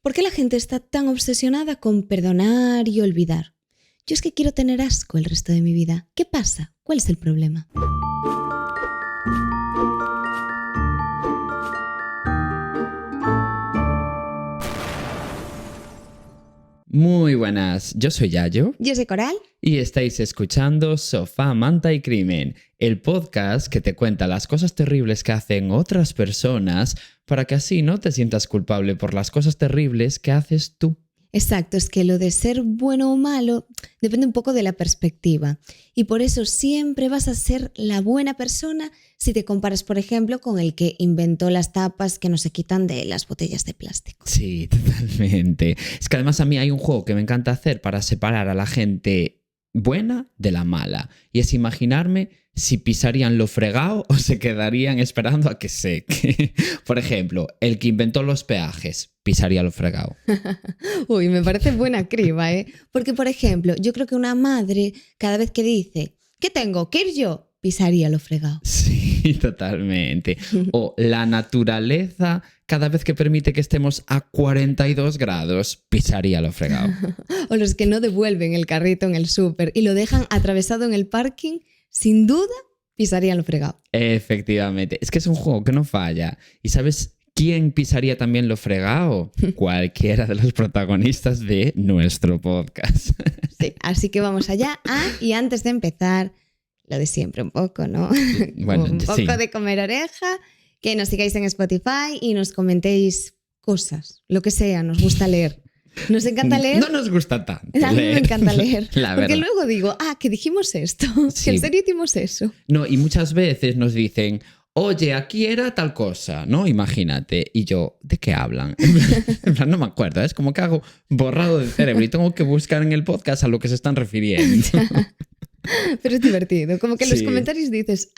¿Por qué la gente está tan obsesionada con perdonar y olvidar? Yo es que quiero tener asco el resto de mi vida. ¿Qué pasa? ¿Cuál es el problema? Muy buenas, yo soy Yayo. Yo soy Coral. Y estáis escuchando Sofá, Manta y Crimen, el podcast que te cuenta las cosas terribles que hacen otras personas para que así no te sientas culpable por las cosas terribles que haces tú. Exacto, es que lo de ser bueno o malo depende un poco de la perspectiva y por eso siempre vas a ser la buena persona si te comparas, por ejemplo, con el que inventó las tapas que no se quitan de las botellas de plástico. Sí, totalmente. Es que además a mí hay un juego que me encanta hacer para separar a la gente buena de la mala y es imaginarme si pisarían lo fregado o se quedarían esperando a que seque. Por ejemplo, el que inventó los peajes pisaría lo fregado. Uy, me parece buena criba, ¿eh? Porque, por ejemplo, yo creo que una madre cada vez que dice ¿qué tengo que ir yo? Pisaría lo fregado. Sí, totalmente. O la naturaleza, cada vez que permite que estemos a 42 grados, pisaría lo fregado. O los que no devuelven el carrito en el súper y lo dejan atravesado en el parking, sin duda pisarían lo fregado. Efectivamente. Es que es un juego que no falla. ¿Y sabes quién pisaría también lo fregado? Cualquiera de los protagonistas de nuestro podcast. Sí, así que vamos allá. Y antes de empezar, lo de siempre un poco, ¿no? Bueno, un poco sí. de comer oreja, que nos sigáis en Spotify y nos comentéis cosas, lo que sea, nos gusta leer. Nos encanta leer. No nos gusta tanto. A mí me encanta leer. La porque verdad. luego digo, que dijimos esto, Sí. que en serio hicimos eso. No, y muchas veces nos dicen, oye, aquí era tal cosa, ¿no? Imagínate. Y yo, ¿de qué hablan? En plan, no me acuerdo, es como que hago borrado del cerebro y tengo que buscar en el podcast a lo que se están refiriendo. Pero es divertido, como que en los Sí. comentarios dices,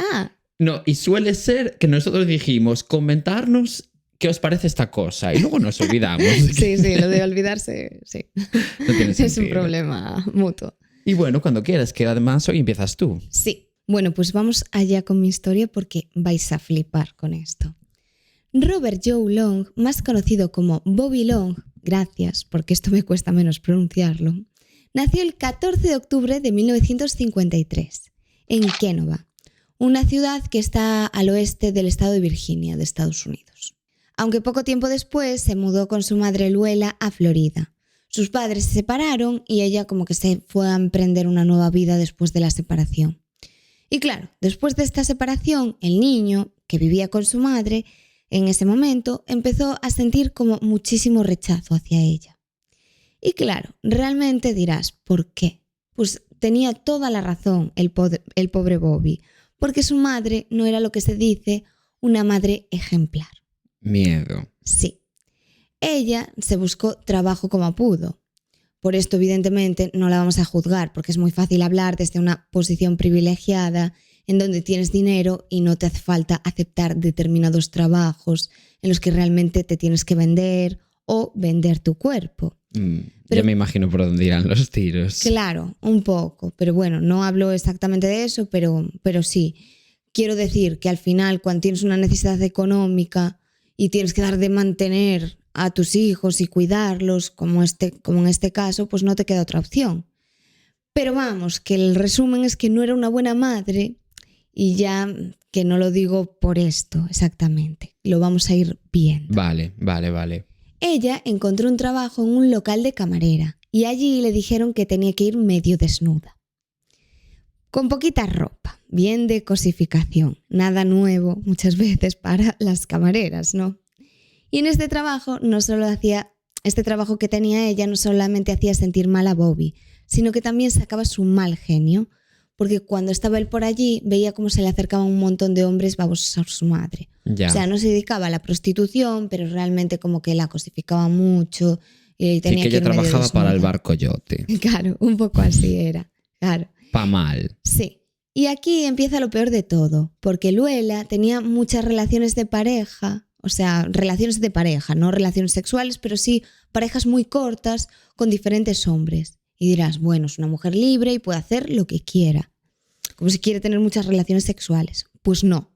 No, y suele ser que nosotros dijimos, comentarnos qué os parece esta cosa y luego nos olvidamos. sí, lo de olvidarse, sí. No tiene Es un sentido. problema mutuo. Y bueno, cuando quieras, que además hoy empiezas tú. Sí. Bueno, pues vamos allá con mi historia porque vais a flipar con esto. Robert Joe Long, más conocido como Bobby Long, gracias, porque esto me cuesta menos pronunciarlo, nació el 14 de octubre de 1953 en Kénova, una ciudad que está al oeste del estado de Virginia, de Estados Unidos. Aunque poco tiempo después se mudó con su madre Luella a Florida. Sus padres se separaron y ella como que se fue a emprender una nueva vida después de la separación. Y claro, después de esta separación, el niño, que vivía con su madre, en ese momento empezó a sentir como muchísimo rechazo hacia ella. Y claro, realmente dirás, ¿por qué? Pues tenía toda la razón el pobre Bobby, porque su madre no era lo que se dice una madre ejemplar. Miedo. Sí. Ella se buscó trabajo como pudo. Por esto, evidentemente, no la vamos a juzgar, porque es muy fácil hablar desde una posición privilegiada, en donde tienes dinero y no te hace falta aceptar determinados trabajos en los que realmente te tienes que vender o vender tu cuerpo. Ya me imagino por dónde irán los tiros. Claro, un poco, pero bueno, no hablo exactamente de eso, pero sí. Quiero decir que al final, cuando tienes una necesidad económica y tienes que dar de mantener a tus hijos y cuidarlos, como en este caso, pues no te queda otra opción. Pero vamos, que el resumen es que no era una buena madre y ya que no lo digo por esto exactamente, lo vamos a ir viendo. Vale. Ella encontró un trabajo en un local de camarera y allí le dijeron que tenía que ir medio desnuda. Con poquita ropa, bien de cosificación, nada nuevo muchas veces para las camareras, ¿no? Y en este trabajo este trabajo que tenía ella no solamente hacía sentir mal a Bobby, sino que también sacaba su mal genio, porque cuando estaba él por allí veía cómo se le acercaba un montón de hombres babosos a su madre. Ya. O sea, no se dedicaba a la prostitución, pero realmente como que la cosificaba mucho y tenía Sí, que ir ella medio trabajaba para el desnuda. bar Coyote. Claro, un poco así era, claro. Pa' mal. Sí. Y aquí empieza lo peor de todo, porque Luella tenía muchas relaciones de pareja, o sea, relaciones de pareja, no relaciones sexuales, pero sí parejas muy cortas con diferentes hombres. Y dirás, bueno, es una mujer libre y puede hacer lo que quiera, como si quiere tener muchas relaciones sexuales. Pues no,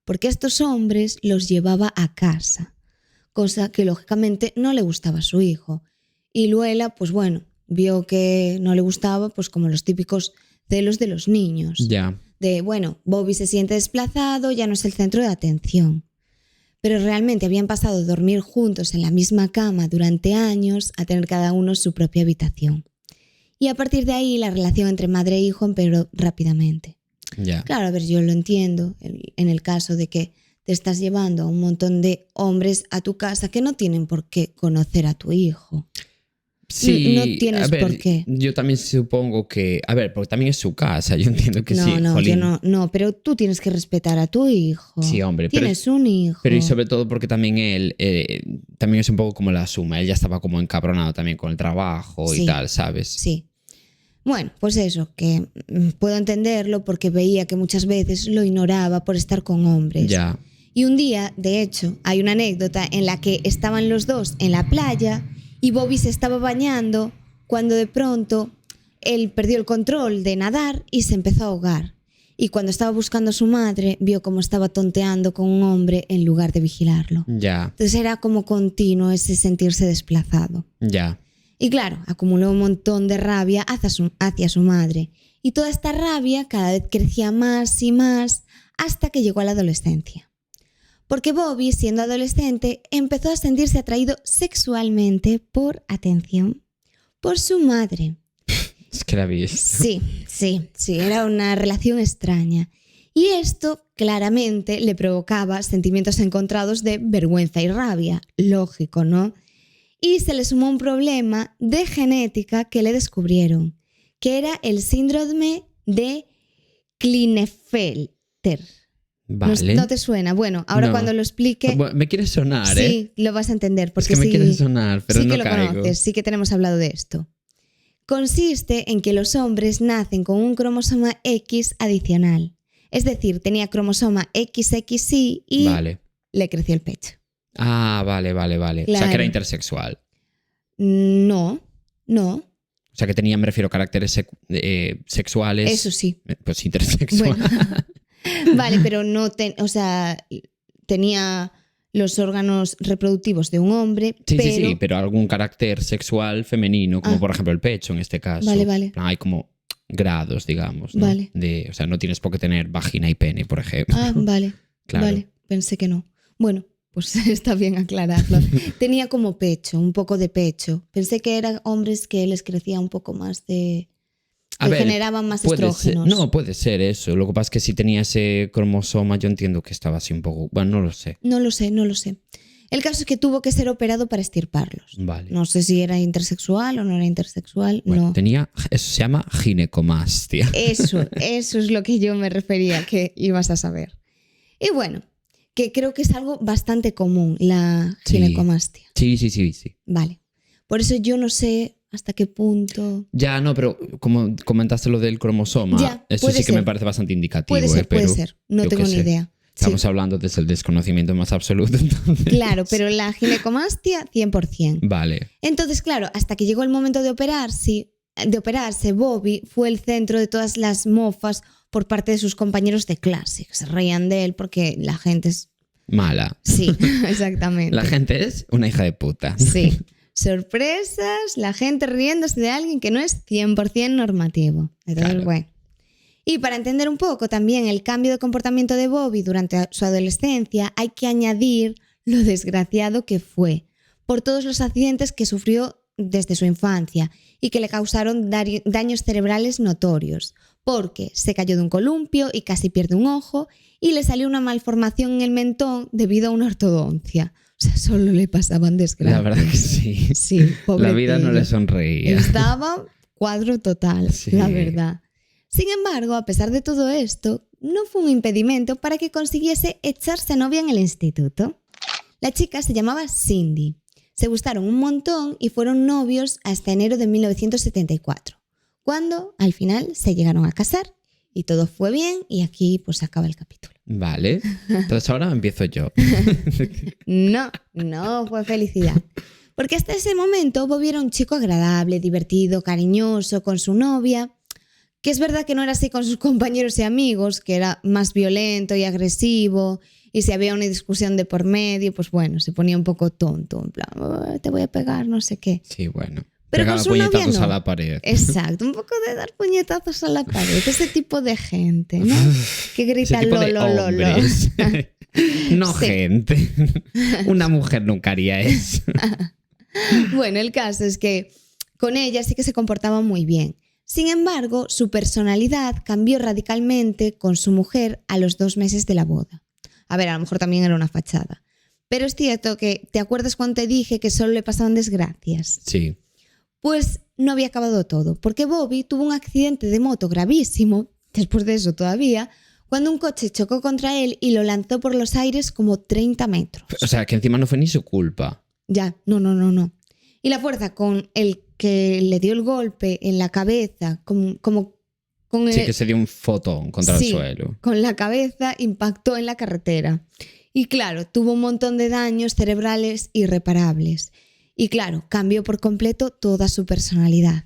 porque estos hombres los llevaba a casa, cosa que lógicamente no le gustaba a su hijo. Y Luela, pues bueno, vio que no le gustaba, pues como los típicos celos de los niños. Ya. De, bueno, Bobby se siente desplazado, ya no es el centro de atención. Pero realmente habían pasado a dormir juntos en la misma cama durante años, a tener cada uno su propia habitación. Y a partir de ahí la relación entre madre e hijo empeoró rápidamente. Ya. Claro, a ver, yo lo entiendo en el caso de que te estás llevando a un montón de hombres a tu casa que no tienen por qué conocer a tu hijo. Sí, No tienes a ver, por qué. Yo también supongo que... A ver, porque también es su casa, yo entiendo que sí. No, jolín. no, pero tú tienes que respetar a tu hijo. Sí, hombre. Tienes un hijo. Pero y sobre todo porque también él también es un poco como la suma. Él ya estaba como encabronado también con el trabajo y tal, ¿sabes? Sí. Bueno, pues eso, que puedo entenderlo porque veía que muchas veces lo ignoraba por estar con hombres. Ya. Y un día, de hecho, hay una anécdota en la que estaban los dos en la playa y Bobby se estaba bañando cuando de pronto él perdió el control de nadar y se empezó a ahogar. Y cuando estaba buscando a su madre, vio cómo estaba tonteando con un hombre en lugar de vigilarlo. Ya. Entonces era como continuo ese sentirse desplazado. Ya. Y claro, acumuló un montón de rabia hacia su madre. Y toda esta rabia cada vez crecía más y más hasta que llegó a la adolescencia. Porque Bobby, siendo adolescente, empezó a sentirse atraído sexualmente por, atención, por su madre. Es que la vi. Sí, era una relación extraña. Y esto claramente le provocaba sentimientos encontrados de vergüenza y rabia. Lógico, ¿no? Y se le sumó un problema de genética que le descubrieron, que era el síndrome de Klinefelter. Vale. ¿No te suena? Bueno, ahora No. Cuando lo explique... Me quiere sonar, ¿eh? Sí, lo vas a entender. Porque es que me sí, quiere sonar, pero sí no que lo caigo. conoces, sí que tenemos hablado de esto. Consiste en que los hombres nacen con un cromosoma X adicional. Es decir, tenía cromosoma XXY y le creció el pecho. Ah, vale. Claro. O sea, que era intersexual. No. O sea, que tenía, me refiero, caracteres sexuales. Eso sí. Pues intersexual. Bueno. Vale, pero tenía los órganos reproductivos de un hombre, Sí, pero algún carácter sexual femenino, como por ejemplo el pecho en este caso. Vale. Hay como grados, digamos, ¿no? Vale. O sea, no tienes por qué tener vagina y pene, por ejemplo. Ah, vale. Claro. Vale, pensé que no. Bueno, pues está bien aclararlo. Tenía como pecho, un poco de pecho. Pensé que eran hombres que les crecía un poco más de... generaban más estrógenos. No, puede ser eso. Lo que pasa es que si tenía ese cromosoma, yo entiendo que estaba así un poco... Bueno, no lo sé. No lo sé. El caso es que tuvo que ser operado para extirparlos. Vale. No sé si era intersexual o no era intersexual. Bueno, no. Eso se llama ginecomastia. Eso es lo que yo me refería, que ibas a saber. Y bueno, que creo que es algo bastante común, la ginecomastia. Sí. Vale. Por eso yo no sé hasta qué punto... Ya, no, pero como comentaste lo del cromosoma, Ya, eso sí que me parece bastante indicativo. Puede ser. No tengo ni idea. Estamos hablando desde el desconocimiento más absoluto. Entonces. Claro, pero la ginecomastia, 100%. Vale. Entonces, claro, hasta que llegó el momento de operarse, Bobby fue el centro de todas las mofas por parte de sus compañeros de clase. Se reían de él porque la gente es... Mala. Sí, exactamente. La gente es una hija de puta. Sí. Sorpresas, la gente riéndose de alguien que no es 100% normativo. Entonces, Claro. bueno. Y para entender un poco también el cambio de comportamiento de Bobby durante su adolescencia, hay que añadir lo desgraciado que fue por todos los accidentes que sufrió desde su infancia y que le causaron daños cerebrales notorios, porque se cayó de un columpio y casi pierde un ojo y le salió una malformación en el mentón debido a una ortodoncia. O sea, solo le pasaban desgracias. La verdad que sí. Sí, La vida no le sonreía. Estaba cuadro total, Sí. la verdad. Sin embargo, a pesar de todo esto, no fue un impedimento para que consiguiese echarse novia en el instituto. La chica se llamaba Cindy. Se gustaron un montón y fueron novios hasta enero de 1974, cuando al final se llegaron a casar y todo fue bien y aquí pues se acaba el capítulo. Vale. Entonces ahora empiezo yo. No fue felicidad. Porque hasta ese momento Bobby era un chico agradable, divertido, cariñoso con su novia, Que es verdad que no era así con sus compañeros y amigos, que era más violento y agresivo, y si había una discusión de por medio, pues bueno, se ponía un poco tonto, en plan, te voy a pegar, no sé qué. Sí, bueno. Pero Pegaba con su novia puñetazos no. a la pared. Exacto, un poco de dar puñetazos a la pared, ese tipo de gente, ¿no? Que grita Ese tipo de lo, lo, lo, lo. hombres. No Sí. gente. Una mujer nunca haría eso. Bueno, el caso es que con ella sí que se comportaba muy bien. Sin embargo, su personalidad cambió radicalmente con su mujer a los 2 meses de la boda. A ver, a lo mejor también era una fachada. Pero es cierto que, ¿te acuerdas cuando te dije que solo le pasaban desgracias? Sí. Pues no había acabado todo, porque Bobby tuvo un accidente de moto gravísimo, después de eso todavía, cuando un coche chocó contra él y lo lanzó por los aires como 30 metros. O sea, que encima no fue ni su culpa. Ya, no. Y la fuerza con el que le dio el golpe en la cabeza, como con Sí, que se dio un fotón contra Sí, el suelo. con la cabeza impactó en la carretera. Y claro, tuvo un montón de daños cerebrales irreparables. Y claro, cambió por completo toda su personalidad.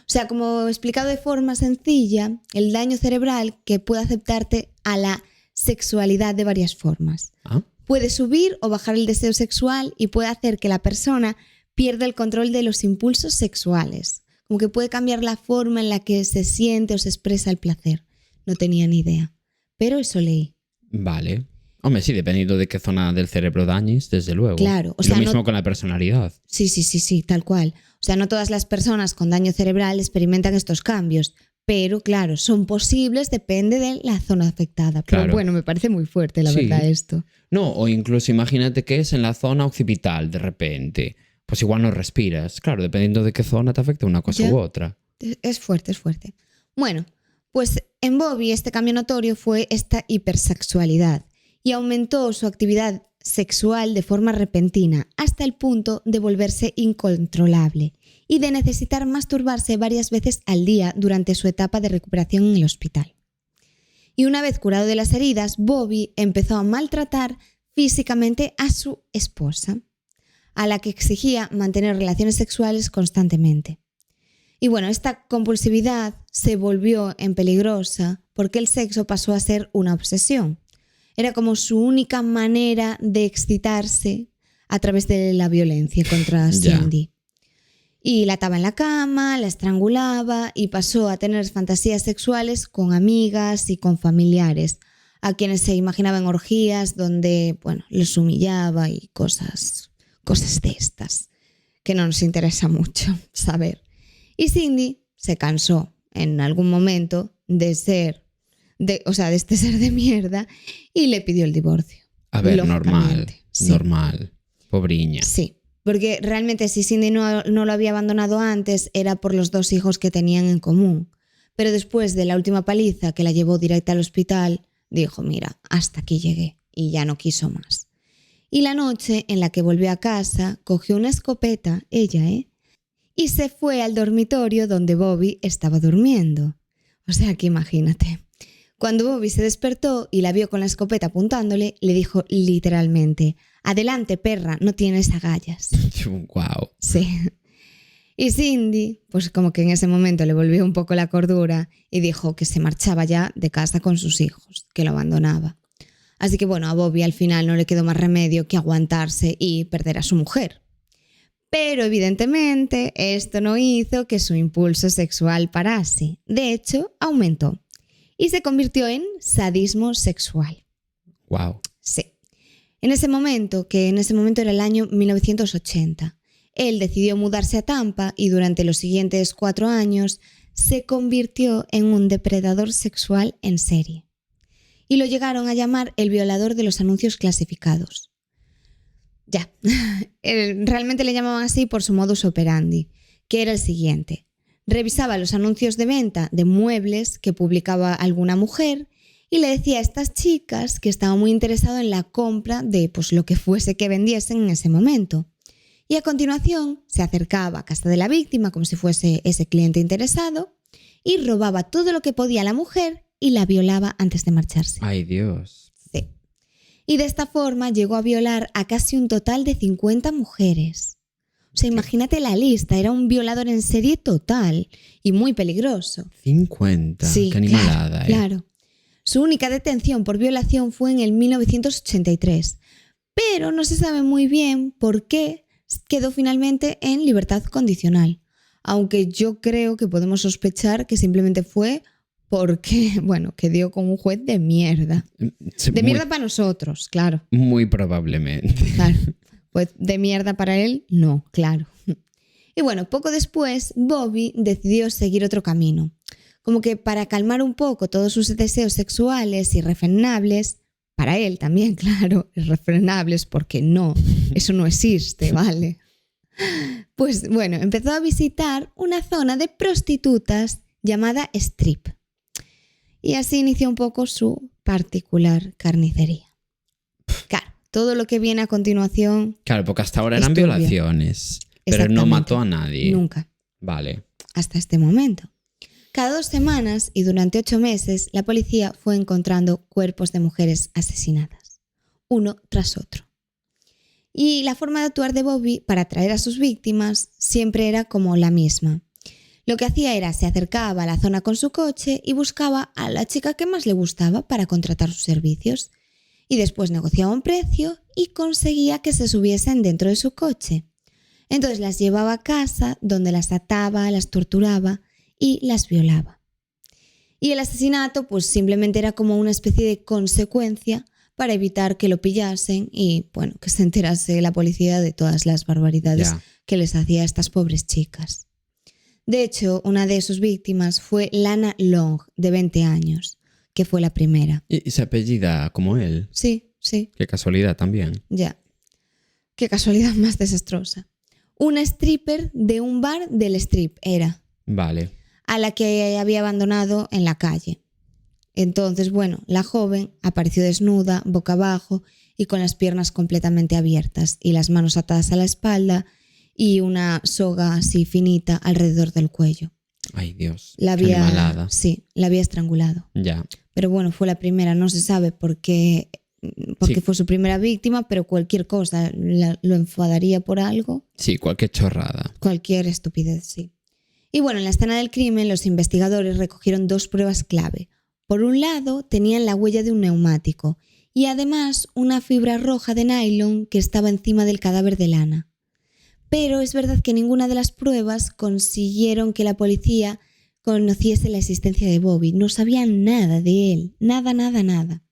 O sea, como explicado de forma sencilla, el daño cerebral que puede aceptarte a la sexualidad de varias formas. ¿Ah? Puede subir o bajar el deseo sexual y puede hacer que la persona pierda el control de los impulsos sexuales. Como que puede cambiar la forma en la que se siente o se expresa el placer. No tenía ni idea. Pero eso leí. Vale. Hombre, sí, dependiendo de qué zona del cerebro dañes, desde luego. Claro. O Y sea, lo mismo no... con la personalidad. Sí, tal cual. O sea, no todas las personas con daño cerebral experimentan estos cambios. Pero claro, son posibles, depende de la zona afectada. Pero Claro. bueno, me parece muy fuerte, la Sí. verdad, esto. No, o incluso imagínate que es en la zona occipital, de repente. Pues igual no respiras. Claro, dependiendo de qué zona te afecta una cosa Ya. u otra. Es fuerte. Bueno, pues en Bobby este cambio notorio fue esta hipersexualidad y aumentó su actividad sexual de forma repentina hasta el punto de volverse incontrolable y de necesitar masturbarse varias veces al día durante su etapa de recuperación en el hospital. Y una vez curado de las heridas, Bobby empezó a maltratar físicamente a su esposa, a la que exigía mantener relaciones sexuales constantemente. Y bueno, esta compulsividad se volvió en peligrosa porque el sexo pasó a ser una obsesión. Era como su única manera de excitarse a través de la violencia contra Ya. Cindy. Y la ataba en la cama, la estrangulaba y pasó a tener fantasías sexuales con amigas y con familiares, a quienes se imaginaba en orgías donde, bueno, los humillaba y cosas de estas, que no nos interesa mucho saber. Y Cindy se cansó en algún momento de este ser de mierda y le pidió el divorcio. A ver, normal. Lógicamente, sí. Normal. Pobriña. Sí, porque realmente si Cindy no lo había abandonado antes era por los 2 hijos que tenían en común. Pero después de la última paliza que la llevó directa al hospital, dijo, mira, hasta aquí llegué y ya no quiso más. Y la noche en la que volvió a casa, cogió una escopeta, ella, y se fue al dormitorio donde Bobby estaba durmiendo. O sea que imagínate. Cuando Bobby se despertó y la vio con la escopeta apuntándole, le dijo literalmente, adelante perra, no tienes agallas. Wow. Sí. Y Cindy, pues como que en ese momento le volvió un poco la cordura y dijo que se marchaba ya de casa con sus hijos, que lo abandonaba. Así que bueno, a Bobby al final no le quedó más remedio que aguantarse y perder a su mujer. Pero evidentemente esto no hizo que su impulso sexual parase. De hecho, aumentó y se convirtió en sadismo sexual. Wow. Sí. En ese momento era el año 1980, él decidió mudarse a Tampa y durante los siguientes 4 años se convirtió en un depredador sexual en serie. Y lo llegaron a llamar el violador de los anuncios clasificados. Ya, realmente le llamaban así por su modus operandi, que era el siguiente. Revisaba los anuncios de venta de muebles que publicaba alguna mujer y le decía a estas chicas que estaba muy interesado en la compra de pues, lo que fuese que vendiesen en ese momento. Y a continuación se acercaba a casa de la víctima como si fuese ese cliente interesado y robaba todo lo que podía a la mujer y la violaba antes de marcharse. Ay, Dios. Sí. Y de esta forma llegó a violar a casi un total de 50 mujeres. O sea, imagínate la lista, era un violador en serie total y muy peligroso. 50, Sí, qué animalada, claro. Su única detención por violación fue en el 1983, pero no se sabe muy bien por qué quedó finalmente en libertad condicional, aunque yo creo que podemos sospechar que simplemente fue porque, bueno, que dio con un juez de mierda. De mierda para nosotros, claro. Muy probablemente. Claro. Pues de mierda para él, no, claro. Y bueno, poco después, Bobby decidió seguir otro camino. Como que para calmar un poco todos sus deseos sexuales irrefrenables, para él también, claro, irrefrenables, porque no, eso no existe, ¿vale? Pues bueno, empezó a visitar una zona de prostitutas llamada Strip. Y así inició un poco su particular carnicería. Claro, todo lo que viene a continuación... Claro, porque hasta ahora eran turbio. violaciones, pero no mató a nadie. Nunca. Vale. Hasta este momento. Cada 2 semanas y durante 8 meses, la policía fue encontrando cuerpos de mujeres asesinadas, uno tras otro. Y la forma de actuar de Bobby para atraer a sus víctimas siempre era como la misma. Lo que hacía era se acercaba a la zona con su coche y buscaba a la chica que más le gustaba para contratar sus servicios. Y después negociaba un precio y conseguía que se subiesen dentro de su coche. Entonces las llevaba a casa, donde las ataba, las torturaba y las violaba. Y el asesinato pues simplemente era como una especie de consecuencia para evitar que lo pillasen y bueno, que se enterase la policía de todas las barbaridades que les hacía a estas pobres chicas. De hecho, una de sus víctimas fue Lana Long, de 20 años, que fue la primera. ¿Y se apellida como él? Sí, sí. Qué casualidad también. Ya. Qué casualidad más desastrosa. Una stripper de un bar del Strip era. Vale. A la que había abandonado en la calle. Entonces, bueno, la joven apareció desnuda, boca abajo y con las piernas completamente abiertas y las manos atadas a la espalda y una soga así finita alrededor del cuello. Ay, Dios. La qué animalada. Sí, la había estrangulado. Ya. Pero bueno, fue la primera, no se sabe por qué fue su primera víctima, pero cualquier cosa lo enfadaría por algo. Sí, cualquier chorrada. Cualquier estupidez, sí. Y bueno, en la escena del crimen los investigadores recogieron 2 pruebas clave. Por un lado, tenían la huella de un neumático y además una fibra roja de nylon que estaba encima del cadáver de Lana. Pero es verdad que ninguna de las pruebas consiguieron que la policía conociese la existencia de Bobby. No sabían nada de él, nada.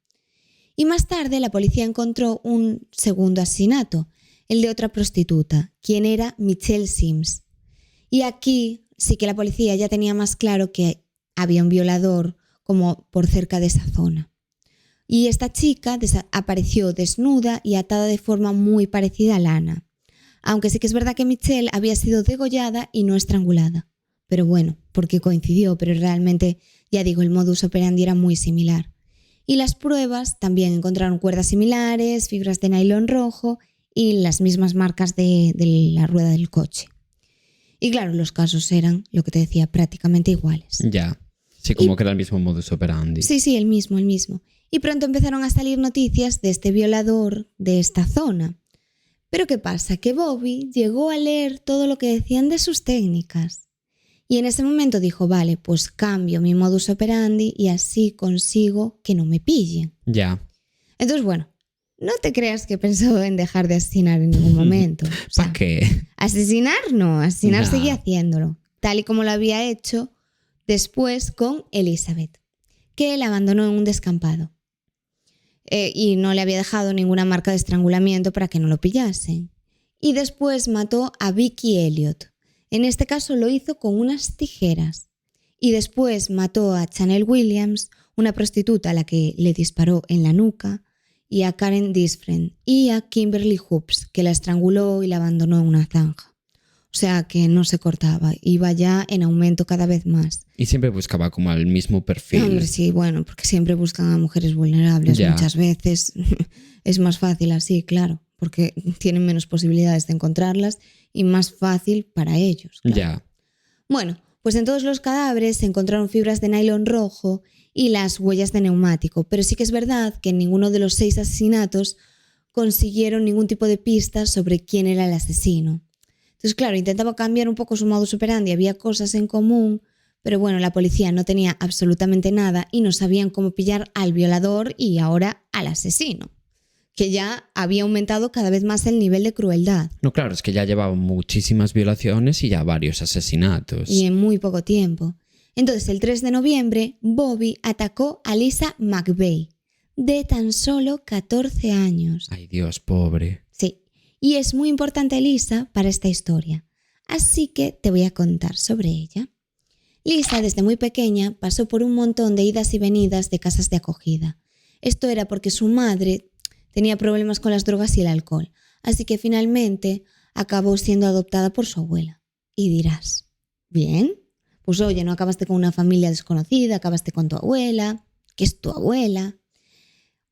Y más tarde la policía encontró un segundo asesinato, el de otra prostituta, quien era Michelle Sims. Y aquí sí que la policía ya tenía más claro que había un violador como por cerca de esa zona. Y esta chica apareció desnuda y atada de forma muy parecida a Lana. Aunque sí que es verdad que Michelle había sido degollada y no estrangulada. Pero bueno, porque coincidió, pero realmente, ya digo, el modus operandi era muy similar. Y las pruebas también encontraron cuerdas similares, fibras de nylon rojo y las mismas marcas de la rueda del coche. Y claro, los casos eran, lo que te decía, prácticamente iguales. Ya. Sí, como que era el mismo modus operandi. Sí, el mismo. Y pronto empezaron a salir noticias de este violador de esta zona. Pero ¿qué pasa? Que Bobby llegó a leer todo lo que decían de sus técnicas. Y en ese momento dijo, vale, pues cambio mi modus operandi y así consigo que no me pillen. Ya. Entonces, bueno, no te creas que he pensado en dejar de asesinar en ningún momento. O sea, ¿para qué? Asesinar no, asesinar No. seguía haciéndolo. Tal y como lo había hecho después con Elizabeth, que la abandonó en un descampado. Y no le había dejado ninguna marca de estrangulamiento para que no lo pillasen. Y después mató a Vicky Elliott. En este caso lo hizo con unas tijeras. Y después mató a Chanel Williams, una prostituta a la que le disparó en la nuca, y a Karen Disfren y a Kimberly Hoops, que la estranguló y la abandonó en una zanja. O sea que no se cortaba, iba ya en aumento cada vez más. Y siempre buscaba como el mismo perfil. Hombre, sí, bueno, porque siempre buscan a mujeres vulnerables Ya. muchas veces. Es más fácil así, claro, porque tienen menos posibilidades de encontrarlas y más fácil para ellos. Claro. Ya. Bueno, pues en todos los cadáveres se encontraron fibras de nylon rojo y las huellas de neumático, pero sí que es verdad que en ninguno de los 6 asesinatos consiguieron ningún tipo de pistas sobre quién era el asesino. Entonces, claro, intentaba cambiar un poco su modus operandi, había cosas en común, pero bueno, la policía no tenía absolutamente nada y no sabían cómo pillar al violador y ahora al asesino, que ya había aumentado cada vez más el nivel de crueldad. No, claro, es que ya llevaba muchísimas violaciones y ya varios asesinatos. Y en muy poco tiempo. Entonces, el 3 de noviembre, Bobby atacó a Lisa McVeigh, de tan solo 14 años. Ay, Dios, pobre. Sí, y es muy importante Lisa para esta historia, así que te voy a contar sobre ella. Lisa, desde muy pequeña, pasó por un montón de idas y venidas de casas de acogida. Esto era porque su madre tenía problemas con las drogas y el alcohol, así que finalmente acabó siendo adoptada por su abuela. Y dirás, ¿bien? Pues oye, no acabaste con una familia desconocida, acabaste con tu abuela, que es tu abuela.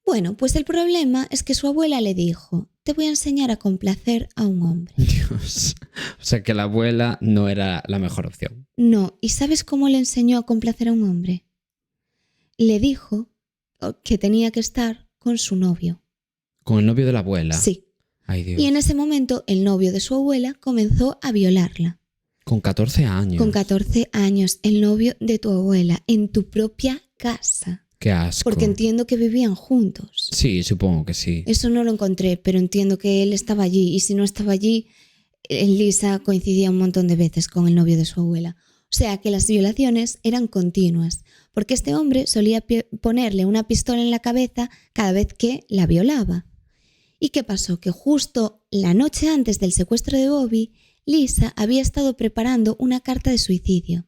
Bueno, pues el problema es que su abuela le dijo, te voy a enseñar a complacer a un hombre. Dios. O sea que la abuela no era la mejor opción. No, ¿y sabes cómo le enseñó a complacer a un hombre? Le dijo que tenía que estar con su novio. ¿Con el novio de la abuela? Sí. Ay, Dios. Y en ese momento el novio de su abuela comenzó a violarla. Con 14 años. Con 14 años, el novio de tu abuela, en tu propia casa. Qué asco. Porque entiendo que vivían juntos. Sí, supongo que sí. Eso no lo encontré, pero entiendo que él estaba allí. Y si no estaba allí, Lisa coincidía un montón de veces con el novio de su abuela. O sea que las violaciones eran continuas, porque este hombre solía ponerle una pistola en la cabeza cada vez que la violaba. ¿Y qué pasó? Que justo la noche antes del secuestro de Bobby, Lisa había estado preparando una carta de suicidio.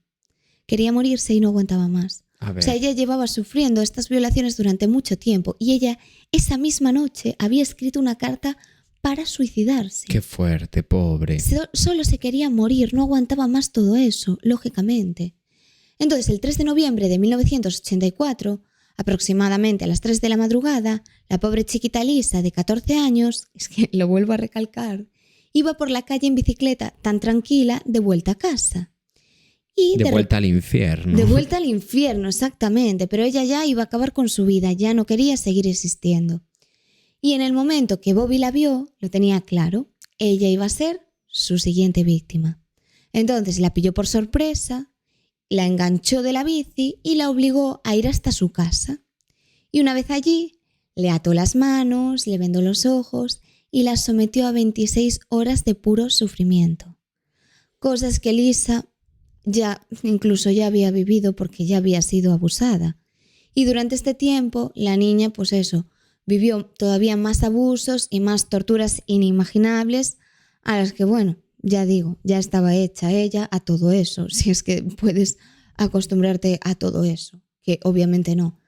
Quería morirse y no aguantaba más. A ver. O sea, ella llevaba sufriendo estas violaciones durante mucho tiempo y ella esa misma noche había escrito una carta para suicidarse. Qué fuerte, pobre. Solo se quería morir, no aguantaba más todo eso, lógicamente. Entonces, el 3 de noviembre de 1984, aproximadamente a las 3 de la madrugada, la pobre chiquita Lisa, de 14 años, es que lo vuelvo a recalcar, iba por la calle en bicicleta tan tranquila de vuelta a casa. Y de vuelta al infierno. De vuelta al infierno, exactamente, pero ella ya iba a acabar con su vida, ya no quería seguir existiendo. Y en el momento que Bobby la vio, lo tenía claro, ella iba a ser su siguiente víctima. Entonces la pilló por sorpresa, la enganchó de la bici y la obligó a ir hasta su casa. Y una vez allí, le ató las manos, le vendó los ojos y la sometió a 26 horas de puro sufrimiento. Cosas que Lisa incluso ya había vivido porque ya había sido abusada. Y durante este tiempo, la niña, pues eso, vivió todavía más abusos y más torturas inimaginables a las que, bueno, ya digo, ya estaba hecha ella a todo eso, si es que puedes acostumbrarte a todo eso, que obviamente no.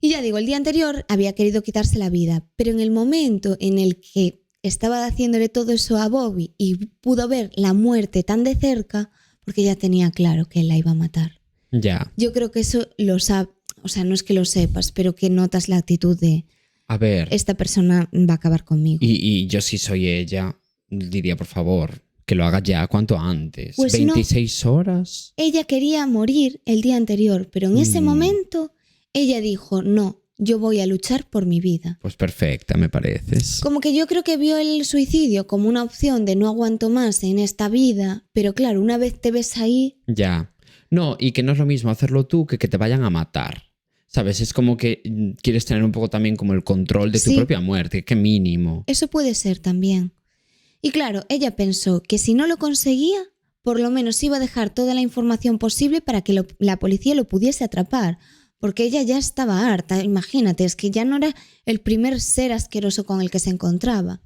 Y ya digo, el día anterior había querido quitarse la vida, pero en el momento en el que estaba haciéndole todo eso a Bobby y pudo ver la muerte tan de cerca, porque ya tenía claro que él la iba a matar. Ya. Yo creo que eso lo sabe, o sea, no es que lo sepas, pero que notas la actitud de, a ver, esta persona va a acabar conmigo. Y yo si soy ella, diría, por favor, que lo haga ya cuanto antes. Pues 26 horas. Ella quería morir el día anterior, pero en ese momento ella dijo, no, yo voy a luchar por mi vida. Pues perfecta, me pareces. Como que yo creo que vio el suicidio como una opción de no aguanto más en esta vida, pero claro, una vez te ves ahí... Ya. No, y que no es lo mismo hacerlo tú que te vayan a matar. ¿Sabes? Es como que quieres tener un poco también como el control de tu propia muerte, que mínimo. Eso puede ser también. Y claro, ella pensó que si no lo conseguía, por lo menos iba a dejar toda la información posible para que la policía lo pudiese atrapar. Porque ella ya estaba harta, imagínate, es que ya no era el primer ser asqueroso con el que se encontraba.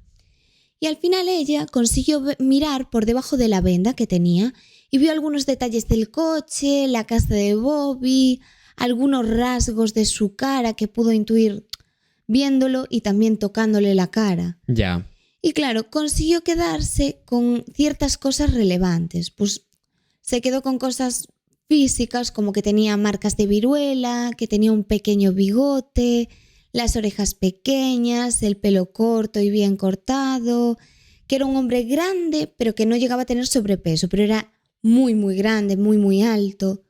Y al final ella consiguió mirar por debajo de la venda que tenía y vio algunos detalles del coche, la casa de Bobby, algunos rasgos de su cara que pudo intuir viéndolo y también tocándole la cara. Ya. Y claro, consiguió quedarse con ciertas cosas relevantes. Pues se quedó con cosas físicas como que tenía marcas de viruela, que tenía un pequeño bigote, las orejas pequeñas, el pelo corto y bien cortado, que era un hombre grande pero que no llegaba a tener sobrepeso, pero era muy muy grande, muy muy alto,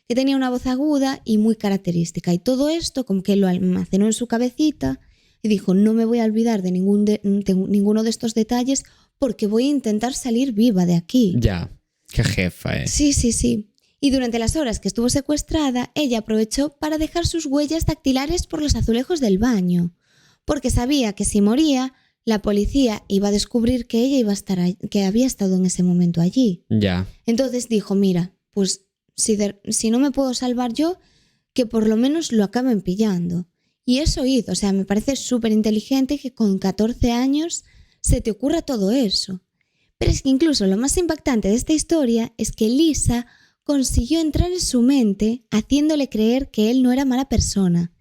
que tenía una voz aguda y muy característica. Y todo esto como que lo almacenó en su cabecita y dijo, no me voy a olvidar de ninguno de estos detalles porque voy a intentar salir viva de aquí. Ya, qué jefa, ¿eh? Sí, sí, sí. Y durante las horas que estuvo secuestrada, ella aprovechó para dejar sus huellas dactilares por los azulejos del baño, porque sabía que si moría, la policía iba a descubrir que ella iba a estar que había estado en ese momento allí. Ya. Entonces dijo, mira, pues si no me puedo salvar yo, que por lo menos lo acaben pillando. Y eso hizo, o sea, me parece súper inteligente que con 14 años se te ocurra todo eso. Pero es que incluso lo más impactante de esta historia es que Lisa consiguió entrar en su mente haciéndole creer que él no era mala persona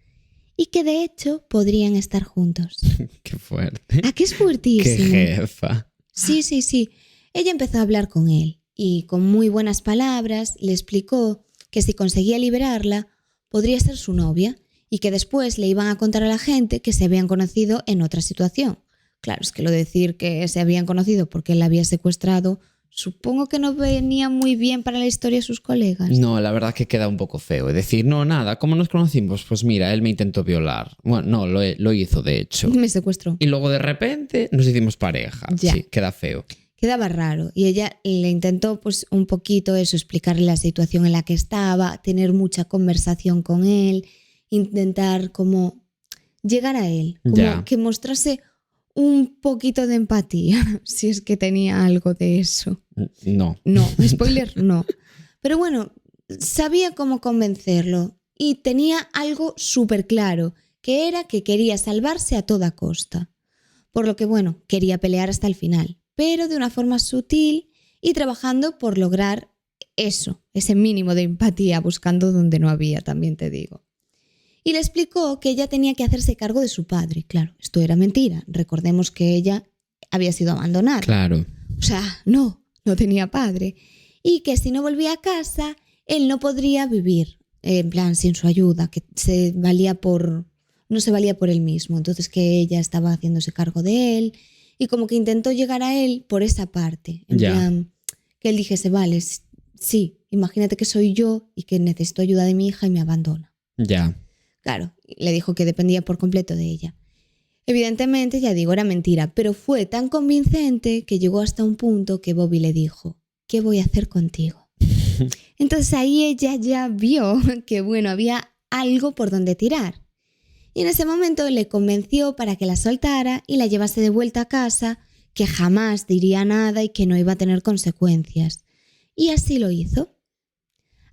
y que de hecho podrían estar juntos. Qué fuerte. ¿A qué es fuertísimo? Qué jefa. Sí, sí, sí. Ella empezó a hablar con él y con muy buenas palabras le explicó que si conseguía liberarla podría ser su novia y que después le iban a contar a la gente que se habían conocido en otra situación. Claro, es que lo de decir que se habían conocido porque él la había secuestrado, supongo que no venía muy bien para la historia de sus colegas. No, la verdad que queda un poco feo. Es decir, no, nada, ¿cómo nos conocimos? Pues mira, él me intentó violar. Bueno, no, lo hizo de hecho. Me secuestró. Y luego de repente nos hicimos pareja. Ya. Sí, queda feo. Quedaba raro y ella le intentó pues un poquito eso, explicarle la situación en la que estaba, tener mucha conversación con él, intentar como llegar a él, como Ya. que mostrase un poquito de empatía, si es que tenía algo de eso. No. No, spoiler, no. Pero bueno, sabía cómo convencerlo y tenía algo súper claro, que era que quería salvarse a toda costa. Por lo que bueno, quería pelear hasta el final, pero de una forma sutil y trabajando por lograr eso, ese mínimo de empatía, buscando donde no había, también te digo. Y le explicó que ella tenía que hacerse cargo de su padre. Claro, esto era mentira. Recordemos que ella había sido abandonada. Claro. O sea, no tenía padre. Y que si no volvía a casa, él no podría vivir, en plan, sin su ayuda, que no se valía por él mismo. Entonces que ella estaba haciéndose cargo de él y como que intentó llegar a él por esa parte. En plan, que él dijese, vale, sí, imagínate que soy yo y que necesito ayuda de mi hija y me abandona. Ya. Claro, le dijo que dependía por completo de ella. Evidentemente, ya digo, era mentira, pero fue tan convincente que llegó hasta un punto que Bobby le dijo, ¿qué voy a hacer contigo? Entonces ahí ella ya vio que, bueno, había algo por donde tirar. Y en ese momento le convenció para que la soltara y la llevase de vuelta a casa, que jamás diría nada y que no iba a tener consecuencias. Y así lo hizo.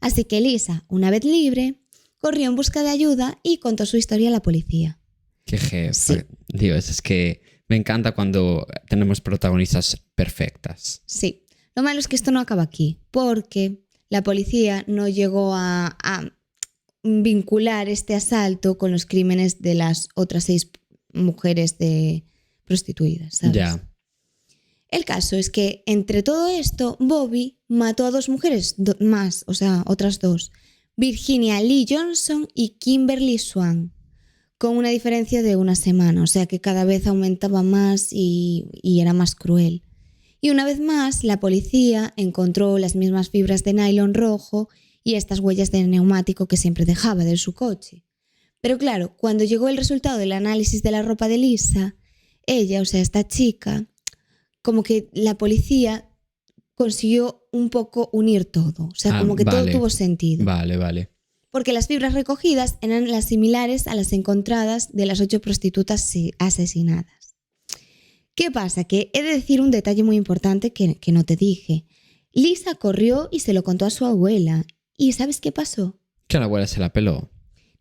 Así que Lisa, una vez libre, corrió en busca de ayuda y contó su historia a la policía. Qué jefe. Sí. Dios, es que me encanta cuando tenemos protagonistas perfectas. Sí. Lo malo es que esto no acaba aquí, porque la policía no llegó a vincular este asalto con los crímenes de las otras 6 mujeres prostituidas, ¿sabes? Ya. El caso es que entre todo esto, Bobby mató a 2 mujeres más, o sea, otras 2. Virginia Lee Johnson y Kimberly Swan, con una diferencia de una semana, o sea que cada vez aumentaba más y era más cruel. Y una vez más, la policía encontró las mismas fibras de nylon rojo y estas huellas de neumático que siempre dejaba de su coche. Pero claro, cuando llegó el resultado del análisis de la ropa de Lisa, ella, o sea, esta chica, como que la policía consiguió un poco unir todo. O sea, como que vale. todo tuvo sentido. Vale. Porque las fibras recogidas eran las similares a las encontradas de las 8 prostitutas asesinadas. ¿Qué pasa? Que he de decir un detalle muy importante que no te dije. Lisa corrió y se lo contó a su abuela. ¿Y sabes qué pasó? Que la abuela se la peló.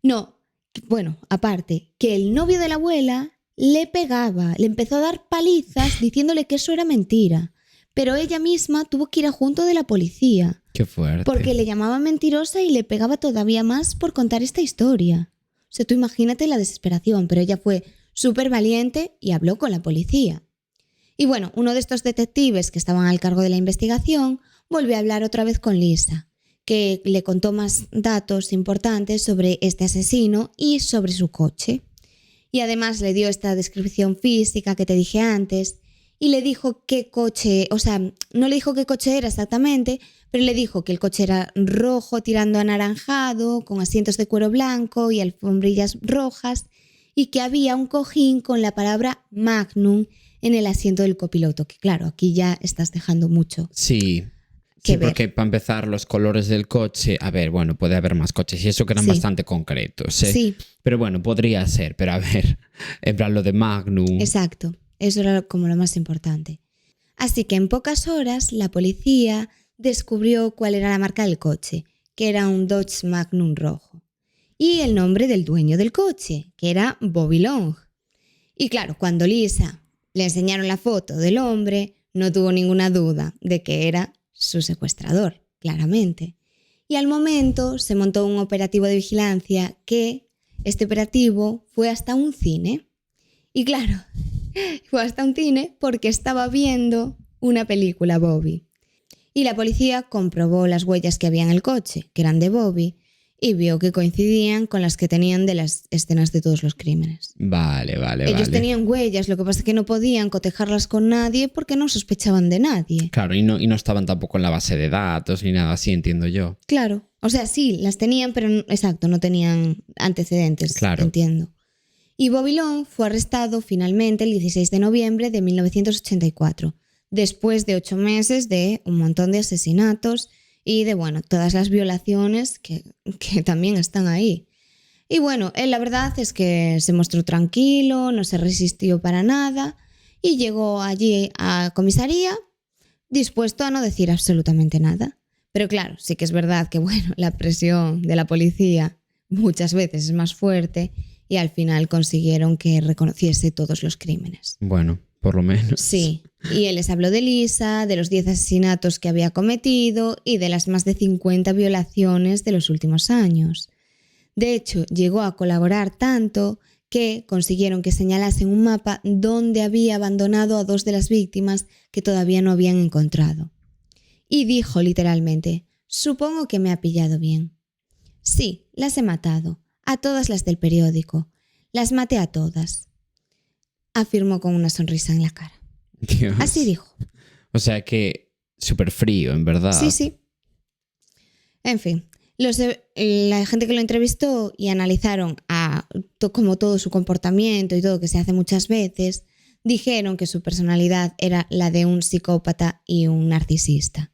No, bueno, aparte, que el novio de la abuela le pegaba, le empezó a dar palizas diciéndole que eso era mentira. Pero ella misma tuvo que ir a junto de la policía. Qué fuerte. Porque le llamaba mentirosa y le pegaba todavía más por contar esta historia. O sea, tú imagínate la desesperación, pero ella fue súper valiente y habló con la policía. Y bueno, uno de estos detectives que estaban al cargo de la investigación volvió a hablar otra vez con Lisa, que le contó más datos importantes sobre este asesino y sobre su coche. Y además le dio esta descripción física que te dije antes y le dijo qué coche, o sea, no le dijo qué coche era exactamente, pero le dijo que el coche era rojo tirando a anaranjado, con asientos de cuero blanco y alfombrillas rojas, y que había un cojín con la palabra Magnum en el asiento del copiloto, que claro, aquí ya estás dejando mucho. Sí. Que Sí, ver. porque para empezar los colores del coche, a ver, bueno, puede haber más coches y eso que eran Sí. bastante concretos, ¿eh? Sí, Pero bueno, podría ser, pero a ver, en plan lo de Magnum. exacto. Eso era como lo más importante. Así que en pocas horas la policía descubrió cuál era la marca del coche, que era un Dodge Magnum rojo. Y el nombre del dueño del coche, que era Bobby Long. Y claro, cuando Lisa le enseñaron la foto del hombre, no tuvo ninguna duda de que era su secuestrador, claramente. Y al momento se montó un operativo de vigilancia que este operativo fue hasta un cine. Y claro, fue hasta un cine porque estaba viendo una película Bobby. Y la policía comprobó las huellas que había en el coche, que eran de Bobby, y vio que coincidían con las que tenían de las escenas de todos los crímenes. Vale. Ellos tenían huellas, lo que pasa es que no podían cotejarlas con nadie porque no sospechaban de nadie. Claro, y no estaban tampoco en la base de datos ni nada así, entiendo yo. Claro, o sea, sí, las tenían, pero exacto, no tenían antecedentes, Claro. entiendo. Y Bobby Long fue arrestado finalmente el 16 de noviembre de 1984, después de 8 meses de un montón de asesinatos y de, bueno, todas las violaciones que también están ahí. Y bueno, él la verdad es que se mostró tranquilo, no se resistió para nada y llegó allí a comisaría dispuesto a no decir absolutamente nada. Pero claro, sí que es verdad que bueno, la presión de la policía muchas veces es más fuerte y al final consiguieron que reconociese todos los crímenes. Bueno, por lo menos. Sí, y él les habló de Lisa, de los 10 asesinatos que había cometido y de las más de 50 violaciones de los últimos años. De hecho, llegó a colaborar tanto que consiguieron que señalasen un mapa donde había abandonado a 2 de las víctimas que todavía no habían encontrado. Y dijo literalmente: supongo que me ha pillado bien. Sí, las he matado, a todas las del periódico. Las maté a todas. Afirmó con una sonrisa en la cara. Dios. Así dijo. O sea que súper frío, en verdad. Sí. En fin, la gente que lo entrevistó y analizaron como todo su comportamiento y todo, que se hace muchas veces, dijeron que su personalidad era la de un psicópata y un narcisista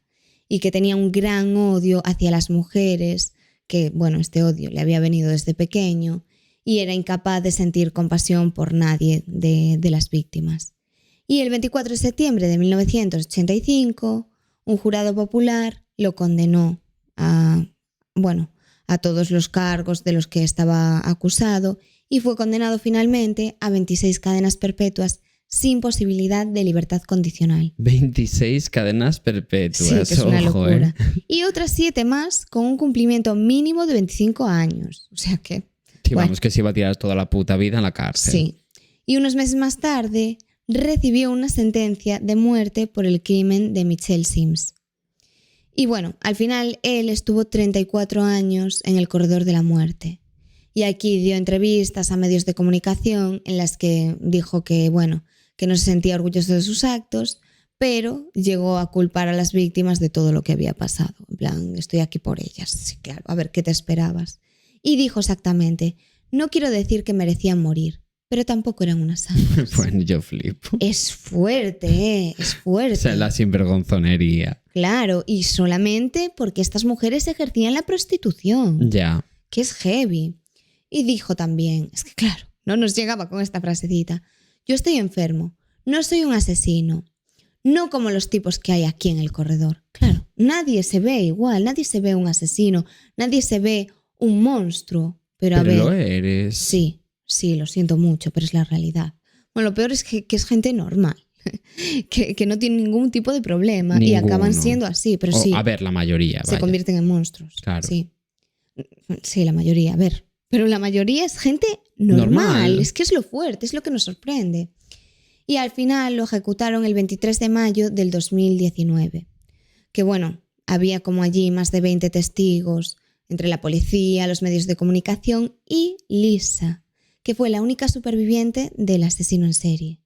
y que tenía un gran odio hacia las mujeres, que bueno, este odio le había venido desde pequeño y era incapaz de sentir compasión por nadie de las víctimas. Y el 24 de septiembre de 1985, un jurado popular lo condenó a todos los cargos de los que estaba acusado y fue condenado finalmente a 26 cadenas perpetuas sin posibilidad de libertad condicional. 26 cadenas perpetuas. Sí, que es una ojo, locura. Y otras 7 más con un cumplimiento mínimo de 25 años. O sea que... Sí, bueno, vamos, que se iba a tirar toda la puta vida en la cárcel. sí. Y unos meses más tarde recibió una sentencia de muerte por el crimen de Michelle Sims. Y bueno, al final él estuvo 34 años en el corredor de la muerte. Y aquí dio entrevistas a medios de comunicación en las que dijo que, bueno, que no se sentía orgulloso de sus actos, pero llegó a culpar a las víctimas de todo lo que había pasado. En plan, estoy aquí por ellas. Sí, claro, a ver, ¿qué te esperabas? Y dijo exactamente: no quiero decir que merecían morir, pero tampoco eran unas santas. Bueno, yo flipo. Es fuerte, es fuerte. O sea, la sinvergonzonería. Claro, y solamente porque estas mujeres ejercían la prostitución, Ya. que es heavy. Y dijo también, es que claro, no nos llegaba con esta frasecita: yo estoy enfermo, no soy un asesino, no como los tipos que hay aquí en el corredor. Claro, nadie se ve igual, nadie se ve un asesino, nadie se ve un monstruo, pero a ver... lo eres. Sí, lo siento mucho, pero es la realidad. Bueno, lo peor es que es gente normal, que no tiene ningún tipo de problema. Ninguno. Y acaban siendo así, pero sí. A ver, la mayoría, Se vaya. convierten en monstruos. Claro. Sí, la mayoría, a ver. Pero la mayoría es gente normal. Es que es lo fuerte, es lo que nos sorprende. Y al final lo ejecutaron el 23 de mayo del 2019. Que bueno, había como allí más de 20 testigos, entre la policía, los medios de comunicación y Lisa, que fue la única superviviente del asesino en serie.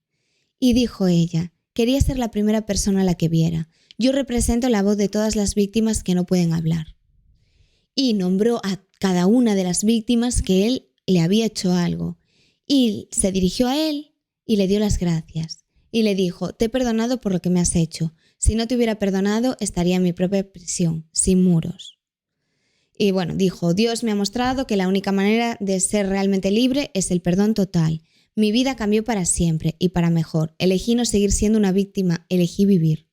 Y dijo ella: quería ser la primera persona a la que viera. Yo represento la voz de todas las víctimas que no pueden hablar. Y nombró a cada una de las víctimas que él le había hecho algo. Y se dirigió a él y le dio las gracias. y le dijo: te he perdonado por lo que me has hecho. Si no te hubiera perdonado, estaría en mi propia prisión, sin muros. Y bueno, dijo: Dios me ha mostrado que la única manera de ser realmente libre es el perdón total. Mi vida cambió para siempre y para mejor. Elegí no seguir siendo una víctima, elegí vivir.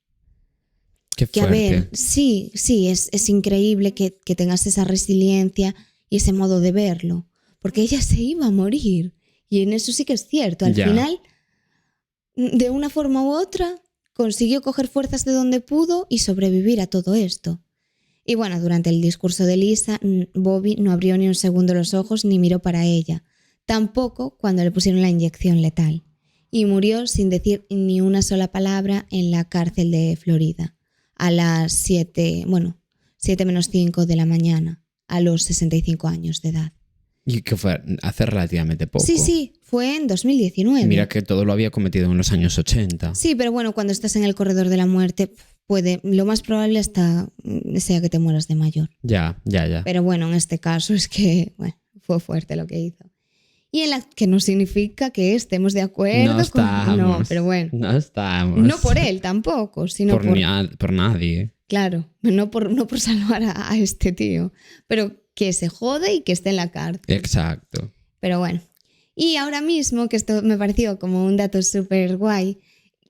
Qué fuerte. Que a ver, sí, es increíble que tengas esa resiliencia y ese modo de verlo. Porque ella se iba a morir. Y en eso sí que es cierto. Al final, de una forma u otra, consiguió coger fuerzas de donde pudo y sobrevivir a todo esto. Y bueno, durante el discurso de Lisa, Bobby no abrió ni un segundo los ojos ni miró para ella. Tampoco cuando le pusieron la inyección letal. Y murió sin decir ni una sola palabra en la cárcel de Florida. A las 7 menos 5 de la mañana, a los 65 años de edad. Y que fue hace relativamente poco. Sí, fue en 2019. Mira que todo lo había cometido en los años 80. Sí, pero bueno, cuando estás en el corredor de la muerte, lo más probable hasta sea que te mueras de mayor. Ya. Pero bueno, en este caso es que fue fuerte lo que hizo. Y en la que no significa que estemos de acuerdo. No estamos. No, pero bueno. No estamos. No por él tampoco, sino por nadie. Claro, no por salvar a este tío, pero que se jode y que esté en la cárcel. Exacto. Pero bueno. Y ahora mismo, que esto me pareció como un dato súper guay,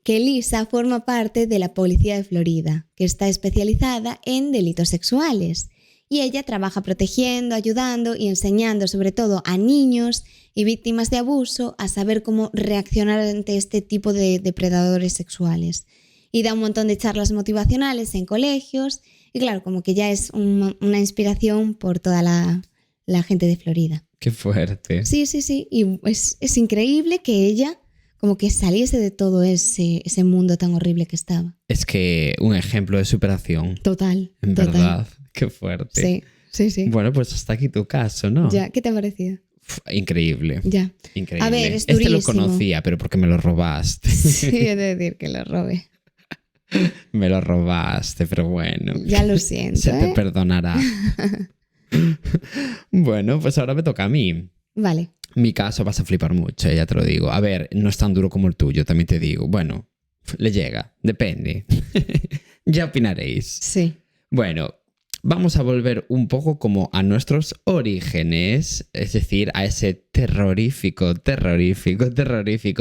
que Lisa forma parte de la Policía de Florida, que está especializada en delitos sexuales. Y ella trabaja protegiendo, ayudando y enseñando sobre todo a niños y víctimas de abuso a saber cómo reaccionar ante este tipo de depredadores sexuales. Y da un montón de charlas motivacionales en colegios y claro, como que ya es una inspiración por toda la gente de Florida. Qué fuerte. Sí. Y es increíble que ella como que saliese de todo ese mundo tan horrible que estaba. Es que un ejemplo de superación. Total. En verdad. Qué fuerte. Sí. Bueno, pues hasta aquí tu caso, ¿no? Ya, ¿qué te ha parecido? Increíble. Ya. Increíble. A ver, es durísimo. Este lo conocía, pero porque me lo robaste. Sí, he de decir que lo robé. Me lo robaste, pero bueno. Ya lo siento. Se te perdonará. Bueno, pues ahora me toca a mí. Vale. Mi caso vas a flipar mucho, ya te lo digo. A ver, no es tan duro como el tuyo, también te digo. Bueno, le llega, depende. Ya opinaréis. Sí. Bueno, vamos a volver un poco como a nuestros orígenes, es decir, a ese terrorífico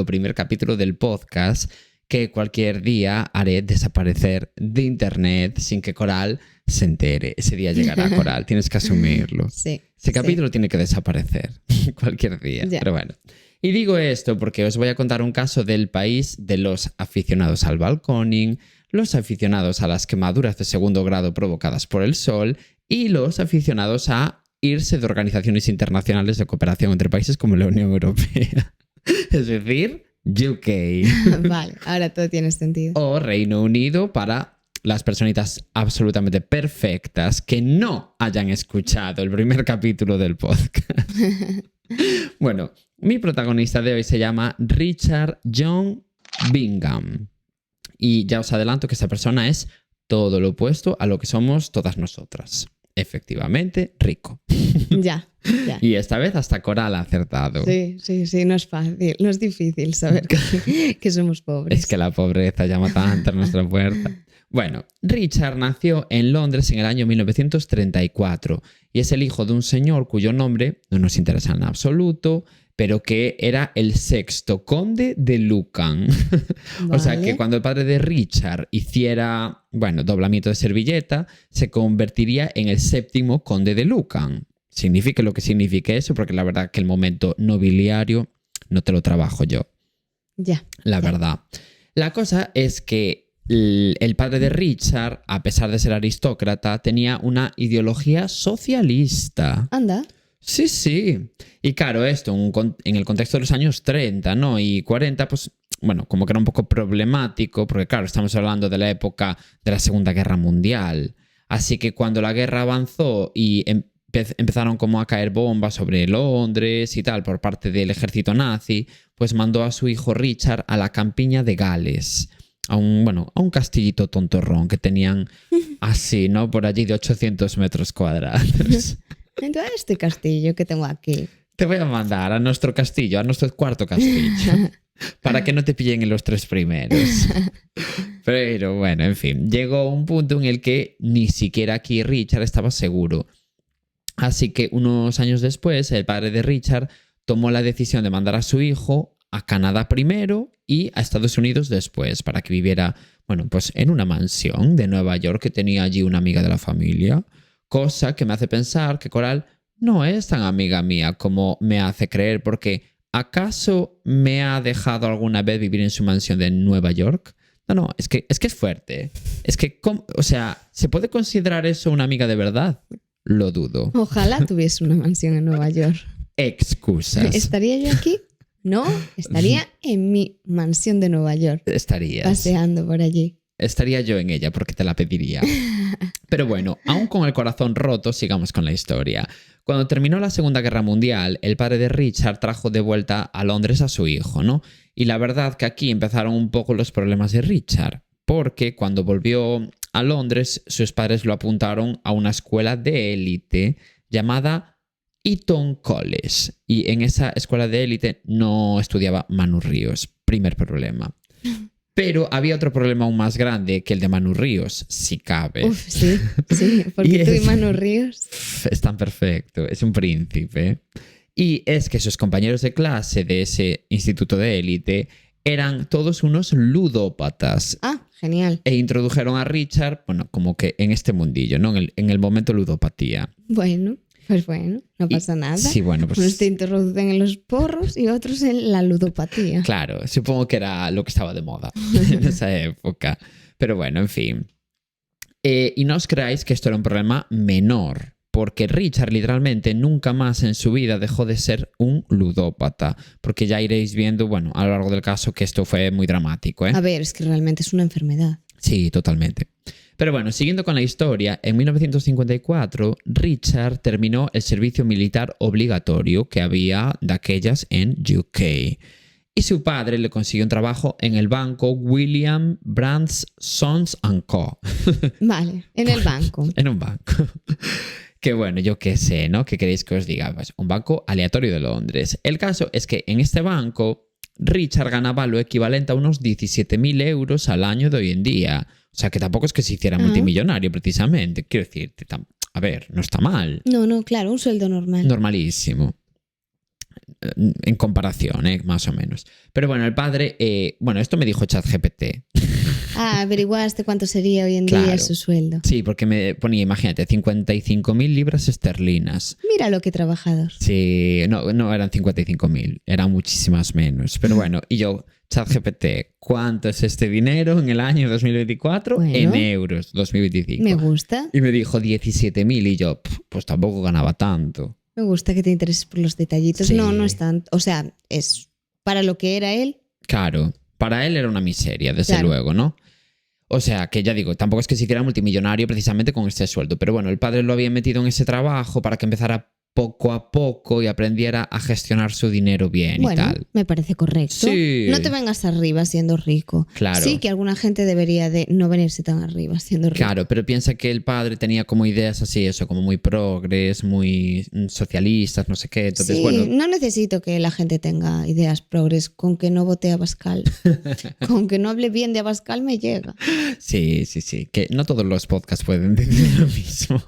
primer capítulo del podcast que cualquier día haré desaparecer de internet sin que Coral se entere. Ese día llegará, Coral, tienes que asumirlo. Sí. Ese capítulo tiene que desaparecer cualquier día, pero bueno. Y digo esto porque os voy a contar un caso del país de los aficionados al balconing, los aficionados a las quemaduras de segundo grado provocadas por el sol y los aficionados a irse de organizaciones internacionales de cooperación entre países como la Unión Europea. Es decir, UK. Vale, ahora todo tiene sentido. O Reino Unido para las personitas absolutamente perfectas que no hayan escuchado el primer capítulo del podcast. Bueno, mi protagonista de hoy se llama Richard John Bingham. Y ya os adelanto que esta persona es todo lo opuesto a lo que somos todas nosotras. Efectivamente, rico. Ya. Y esta vez hasta Coral ha acertado. Sí, no es fácil, no es difícil saber que somos pobres. Es que la pobreza llama tanto a nuestra puerta. Bueno, Richard nació en Londres en el año 1934 y es el hijo de un señor cuyo nombre no nos interesa en absoluto, pero que era el sexto conde de Lucan. Vale. O sea que cuando el padre de Richard hiciera, doblamiento de servilleta, se convertiría en el séptimo conde de Lucan. Signifique lo que signifique eso, porque la verdad que el momento nobiliario no te lo trabajo yo. Ya. La verdad. La cosa es que el padre de Richard, a pesar de ser aristócrata, tenía una ideología socialista. Anda. Sí. Y claro, esto en el contexto de los años 30, ¿no? Y 40, pues, como que era un poco problemático, porque claro, estamos hablando de la época de la Segunda Guerra Mundial. Así que cuando la guerra avanzó y empezaron como a caer bombas sobre Londres y tal por parte del ejército nazi, pues mandó a su hijo Richard a la campiña de Gales. A un castillito tontorrón que tenían así, ¿no? Por allí de 800 metros cuadrados. Entonces, este castillo que tengo aquí. Te voy a mandar a nuestro castillo, a nuestro cuarto castillo. para que no te pillen en los 3 primeros. Pero bueno, en fin, llegó un punto en el que ni siquiera aquí Richard estaba seguro. Así que unos años después, el padre de Richard tomó la decisión de mandar a su hijo a Canadá primero y a Estados Unidos después, para que viviera, bueno, pues en una mansión de Nueva York que tenía allí una amiga de la familia. Cosa que me hace pensar que Coral no es tan amiga mía como me hace creer, porque ¿acaso me ha dejado alguna vez vivir en su mansión de Nueva York? No, es que es fuerte. Es que, o sea, ¿se puede considerar eso una amiga de verdad? Lo dudo. Ojalá tuviese una mansión en Nueva York. Excusas. ¿Estaría yo aquí? No, estaría en mi mansión de Nueva York. Estarías. Paseando por allí. Estaría yo en ella porque te la pediría. Pero bueno, aún con el corazón roto, sigamos con la historia. Cuando terminó la Segunda Guerra Mundial, el padre de Richard trajo de vuelta a Londres a su hijo, ¿no? Y la verdad que aquí empezaron un poco los problemas de Richard, porque cuando volvió a Londres, sus padres lo apuntaron a una escuela de élite llamada Eton College. Y en esa escuela de élite no estudiaba Manu Ríos. Primer problema. Pero había otro problema aún más grande que el de Manu Ríos, si cabe. Uf, sí, porque tú y Manu Ríos... Es tan perfecto, es un príncipe. Y es que sus compañeros de clase de ese instituto de élite eran todos unos ludópatas. Ah, genial. E introdujeron a Richard, bueno, como que en este mundillo, ¿no? En el momento ludopatía. Bueno, pues bueno, no pasa nada. Sí, bueno, pues... Unos te introducen en los porros y otros en la ludopatía. Claro, supongo que era lo que estaba de moda en esa época. Pero bueno, en fin. Y no os creáis que esto era un problema menor, porque Richard literalmente nunca más en su vida dejó de ser un ludópata, porque ya iréis viendo, bueno, a lo largo del caso que esto fue muy dramático, ¿eh? A ver, es que realmente es una enfermedad. Sí, totalmente. Pero bueno, siguiendo con la historia, en 1954 Richard terminó el servicio militar obligatorio que había de aquellas en UK. Y su padre le consiguió un trabajo en el banco William Brands Sons Co. Vale, en el banco. En un banco. Que bueno, yo qué sé, ¿no? ¿Qué queréis que os diga? Pues un banco aleatorio de Londres. El caso es que en este banco Richard ganaba lo equivalente a unos 17.000 euros al año de hoy en día. O sea, que tampoco es que se hiciera multimillonario precisamente. Quiero decirte, a ver, no está mal. No, claro, un sueldo normal. Normalísimo. En comparación, más o menos. Pero bueno, el padre... bueno, esto me dijo ChatGPT. Ah, averiguaste cuánto sería hoy en día su sueldo. Sí, porque me ponía, imagínate, 55.000 libras esterlinas. Mira qué trabajador. Sí, no eran 55.000, eran muchísimas menos. Pero bueno, y yo, ChatGPT, ¿cuánto es este dinero en el año 2024? Bueno, en euros, 2025. Me gusta. Y me dijo 17.000 y yo, pues tampoco ganaba tanto. Me gusta que te intereses por los detallitos. Sí. No es tanto. O sea, es para lo que era él. Claro, para él era una miseria, desde luego, ¿no? O sea, que ya digo, tampoco es que se hiciera multimillonario precisamente con este sueldo. Pero bueno, el padre lo había metido en ese trabajo para que empezara poco a poco y aprendiera a gestionar su dinero bien y tal. Me parece correcto. Sí. No te vengas arriba siendo rico. Claro. Sí que alguna gente debería de no venirse tan arriba siendo rico. Claro, pero piensa que el padre tenía como ideas así, eso, como muy progres, muy socialistas, no sé qué. Entonces, sí, bueno. No necesito que la gente tenga ideas progres, con que no vote a Abascal. Con que no hable bien de Abascal me llega. Sí, que no todos los podcasts pueden decir lo mismo.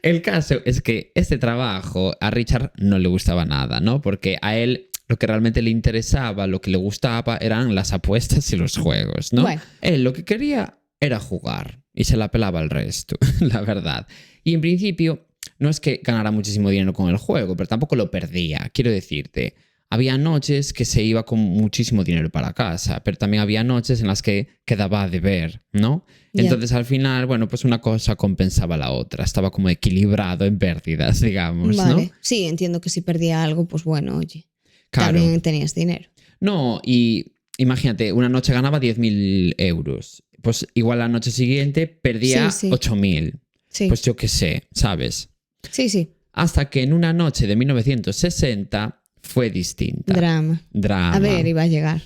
El caso es que este trabajo a Richard no le gustaba nada, ¿no? Porque a él lo que realmente le interesaba, lo que le gustaba eran las apuestas y los juegos, ¿no? Bueno. Él lo que quería era jugar y se la pelaba al resto, la verdad. Y en principio no es que ganara muchísimo dinero con el juego, pero tampoco lo perdía, quiero decirte. Había noches que se iba con muchísimo dinero para casa, pero también había noches en las que quedaba a deber, ¿no? Entonces al final, bueno, pues una cosa compensaba la otra. Estaba como equilibrado en pérdidas, digamos, vale. ¿no? Sí, entiendo que si perdía algo, pues bueno, oye, claro. También tenías dinero. No, y imagínate, una noche ganaba 10.000 euros. Pues igual la noche siguiente perdía 8.000. Sí. Pues yo qué sé, ¿sabes? Sí. Hasta que en una noche de 1960... fue distinta. Drama. A ver, iba a llegar.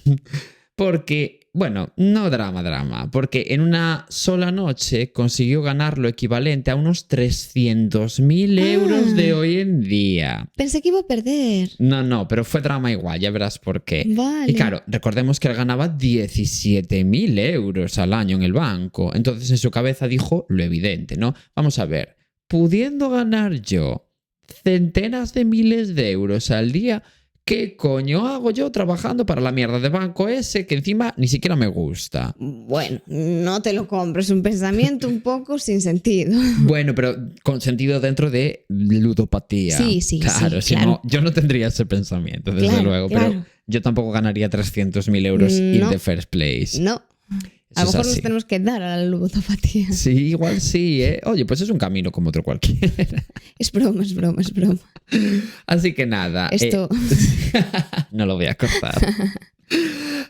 Porque bueno, no drama, porque en una sola noche consiguió ganar lo equivalente a unos 300.000 euros de hoy en día. Pensé que iba a perder. No, pero fue drama igual, ya verás por qué. Vale. Y claro, recordemos que él ganaba 17.000 euros al año en el banco. Entonces en su cabeza dijo lo evidente, ¿no? Vamos a ver, pudiendo ganar yo centenas de miles de euros al día, ¿qué coño hago yo trabajando para la mierda de banco ese que encima ni siquiera me gusta? Bueno, no te lo compro, es un pensamiento un poco sin sentido. Bueno, pero con sentido dentro de ludopatía. Sí, claro, si claro. no, yo no tendría ese pensamiento, desde Claro, luego, claro. pero yo tampoco ganaría 300.000 euros in the first place. No. A lo Eso es mejor nos así. tenemos que dar a la ludopatía. Sí, igual sí, ¿eh? Oye, pues es un camino como otro cualquiera. Es broma. Así que nada. Esto... No lo voy a cortar.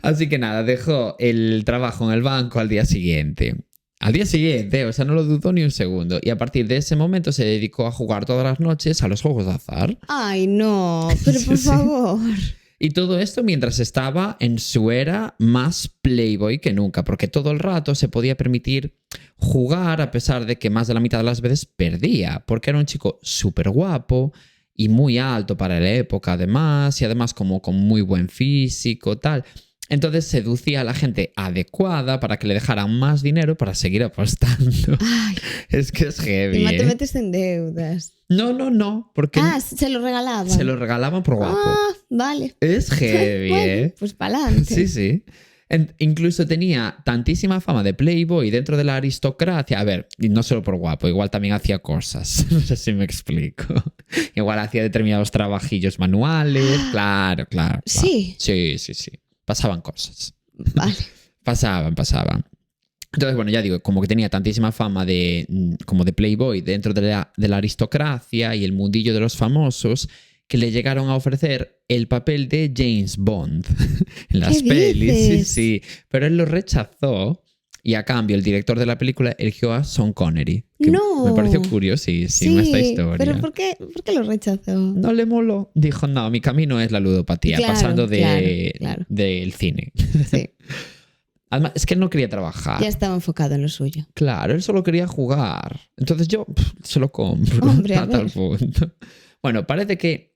Así que nada, dejó el trabajo en el banco al día siguiente. Al día siguiente, o sea, no lo dudó ni un segundo. Y a partir de ese momento se dedicó a jugar todas las noches a los juegos de azar. Ay, no, pero por Sí. favor. Y todo esto mientras estaba en su era más playboy que nunca, porque todo el rato se podía permitir jugar a pesar de que más de la mitad de las veces perdía, porque era un chico súper guapo y muy alto para la época además, y además como con muy buen físico, tal. Entonces seducía a la gente adecuada para que le dejaran más dinero para seguir apostando. Ay, Es que es heavy, encima te ¿eh? metes en deudas. No, porque Se lo regalaban. se lo regalaban por guapo. Ah, vale. Es heavy, Bueno, ¿eh? pues pa'lante. Sí. Incluso tenía tantísima fama de playboy dentro de la aristocracia. A ver, y no solo por guapo, igual también hacía cosas. No sé si me explico. Igual hacía determinados trabajillos manuales. Claro. Sí. Sí. Pasaban cosas. Vale. Pasaban. Entonces, bueno, ya digo, como que tenía tantísima fama como de playboy dentro de la aristocracia y el mundillo de los famosos, que le llegaron a ofrecer el papel de James Bond en las ¿Qué pelis. dices? Sí. Pero él lo rechazó y a cambio el director de la película eligió a Sean Connery. Que No. me pareció curiosísima esta historia. Pero ¿por qué lo rechazó? No le moló. Dijo, no, mi camino es la ludopatía, Claro, pasando claro. del cine. Sí. Además, es que él no quería trabajar. Ya estaba enfocado en lo suyo. Claro, él solo quería jugar. Entonces yo se lo compro. Hombre, a a tal ver. punto. Bueno, parece que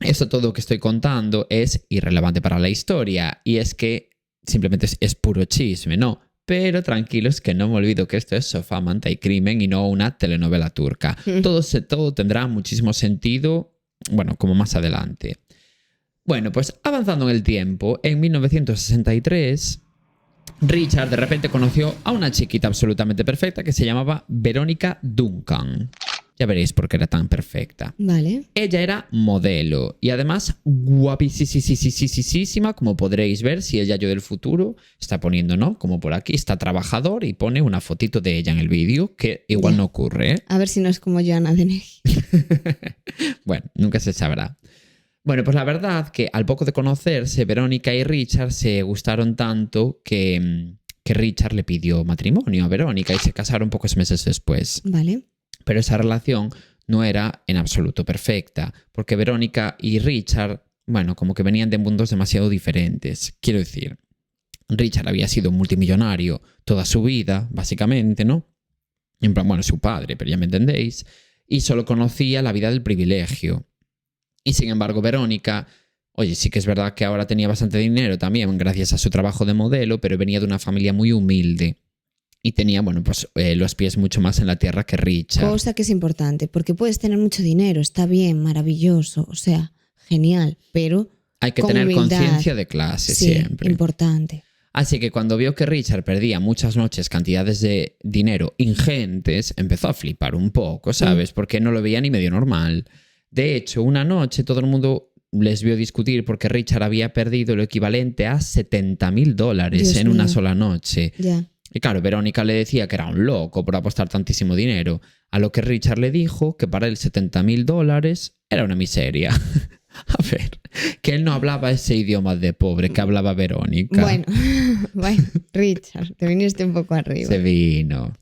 esto todo que estoy contando es irrelevante para la historia. Y es que simplemente es puro chisme, ¿no? Pero tranquilos que no me olvido que esto es Sofá, Manta y Crimen y no una telenovela turca. Todo tendrá muchísimo sentido, bueno, como más adelante. Bueno, pues avanzando en el tiempo, en 1963... Richard de repente conoció a una chiquita absolutamente perfecta que se llamaba Verónica Duncan. Ya veréis por qué era tan perfecta. Vale. Ella era modelo y además guapísima, como podréis ver si el Yayo del futuro está poniendo, ¿no? Como por aquí, está trabajador y pone una fotito de ella en el vídeo, que igual Ya. no ocurre, ¿eh? A ver si no es como Joana Denegui. Bueno, nunca se sabrá. Bueno, pues la verdad que al poco de conocerse, Verónica y Richard se gustaron tanto que Richard le pidió matrimonio a Verónica y se casaron pocos meses después. Vale. Pero esa relación no era en absoluto perfecta, porque Verónica y Richard, bueno, como que venían de mundos demasiado diferentes. Quiero decir, Richard había sido multimillonario toda su vida, básicamente, ¿no? En plan, bueno, su padre, pero ya me entendéis, y solo conocía la vida del privilegio. Y sin embargo, Verónica, oye, sí que es verdad que ahora tenía bastante dinero también gracias a su trabajo de modelo, pero venía de una familia muy humilde y tenía, bueno, pues los pies mucho más en la tierra que Richard. Cosa que es importante, porque puedes tener mucho dinero, está bien, maravilloso, o sea, genial, pero Hay que con tener humildad. conciencia de clase Sí, siempre. importante. Así que cuando vio que Richard perdía muchas noches cantidades de dinero ingentes, empezó a flipar un poco, ¿sabes? Porque no lo veía ni medio normal. De hecho, una noche todo el mundo les vio discutir porque Richard había perdido lo equivalente a $70.000 Dios en una mío. sola noche. Ya. Y claro, Verónica le decía que era un loco por apostar tantísimo dinero, a lo que Richard le dijo que para él $70.000 era una miseria. A ver, que él no hablaba ese idioma de pobre que hablaba Verónica. Bueno, Richard, te viniste un poco arriba. Se vino,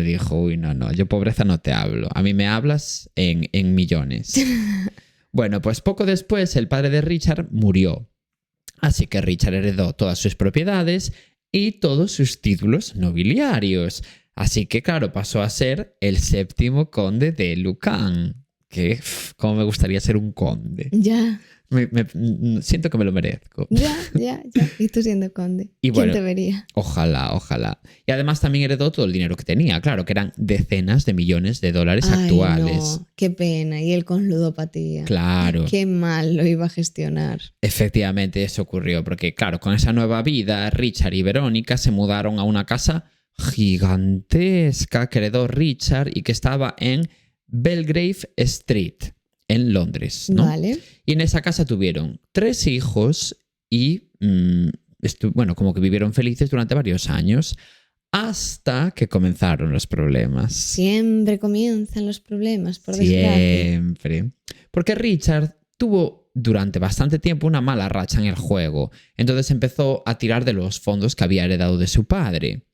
dijo, uy, no, yo pobreza no te hablo, a mí me hablas en millones. Bueno, pues poco después el padre de Richard murió. Así que Richard heredó todas sus propiedades y todos sus títulos nobiliarios. Así que, claro, pasó a ser el 7º conde de Lucan. Que, cómo me gustaría ser un conde. Ya, Siento que me lo merezco. ya. Y tú siendo conde. Y bueno, ¿Quién te vería? Ojalá. Y además también heredó todo el dinero que tenía. Claro, que eran decenas de millones de dólares actuales. No, qué pena. Y él con ludopatía. Claro. Qué mal lo iba a gestionar. Efectivamente, eso ocurrió. Porque, claro, con esa nueva vida, Richard y Verónica se mudaron a una casa gigantesca que heredó Richard y que estaba en Belgrave Street, en Londres, ¿no? Vale. Y en esa casa tuvieron 3 hijos y, bueno, como que vivieron felices durante varios años hasta que comenzaron los problemas. Siempre comienzan los problemas, por desgracia. Siempre. Porque Richard tuvo durante bastante tiempo una mala racha en el juego. Entonces empezó a tirar de los fondos que había heredado de su padre.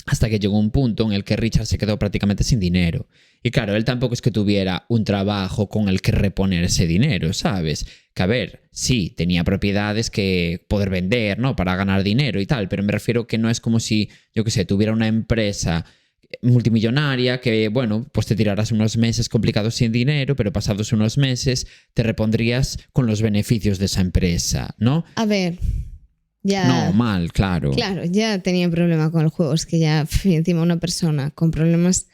Hasta que llegó un punto en el que Richard se quedó prácticamente sin dinero. Y claro, él tampoco es que tuviera un trabajo con el que reponer ese dinero, ¿sabes? Que a ver, sí, tenía propiedades que poder vender, ¿no? Para ganar dinero y tal, pero me refiero que no es como si, yo qué sé, tuviera una empresa multimillonaria que, bueno, pues te tirarás unos meses complicados sin dinero, pero pasados unos meses te repondrías con los beneficios de esa empresa, ¿no? A ver, ya... No, mal, claro. Claro, ya tenía problema con el juego. Es que ya, encima una persona con problemas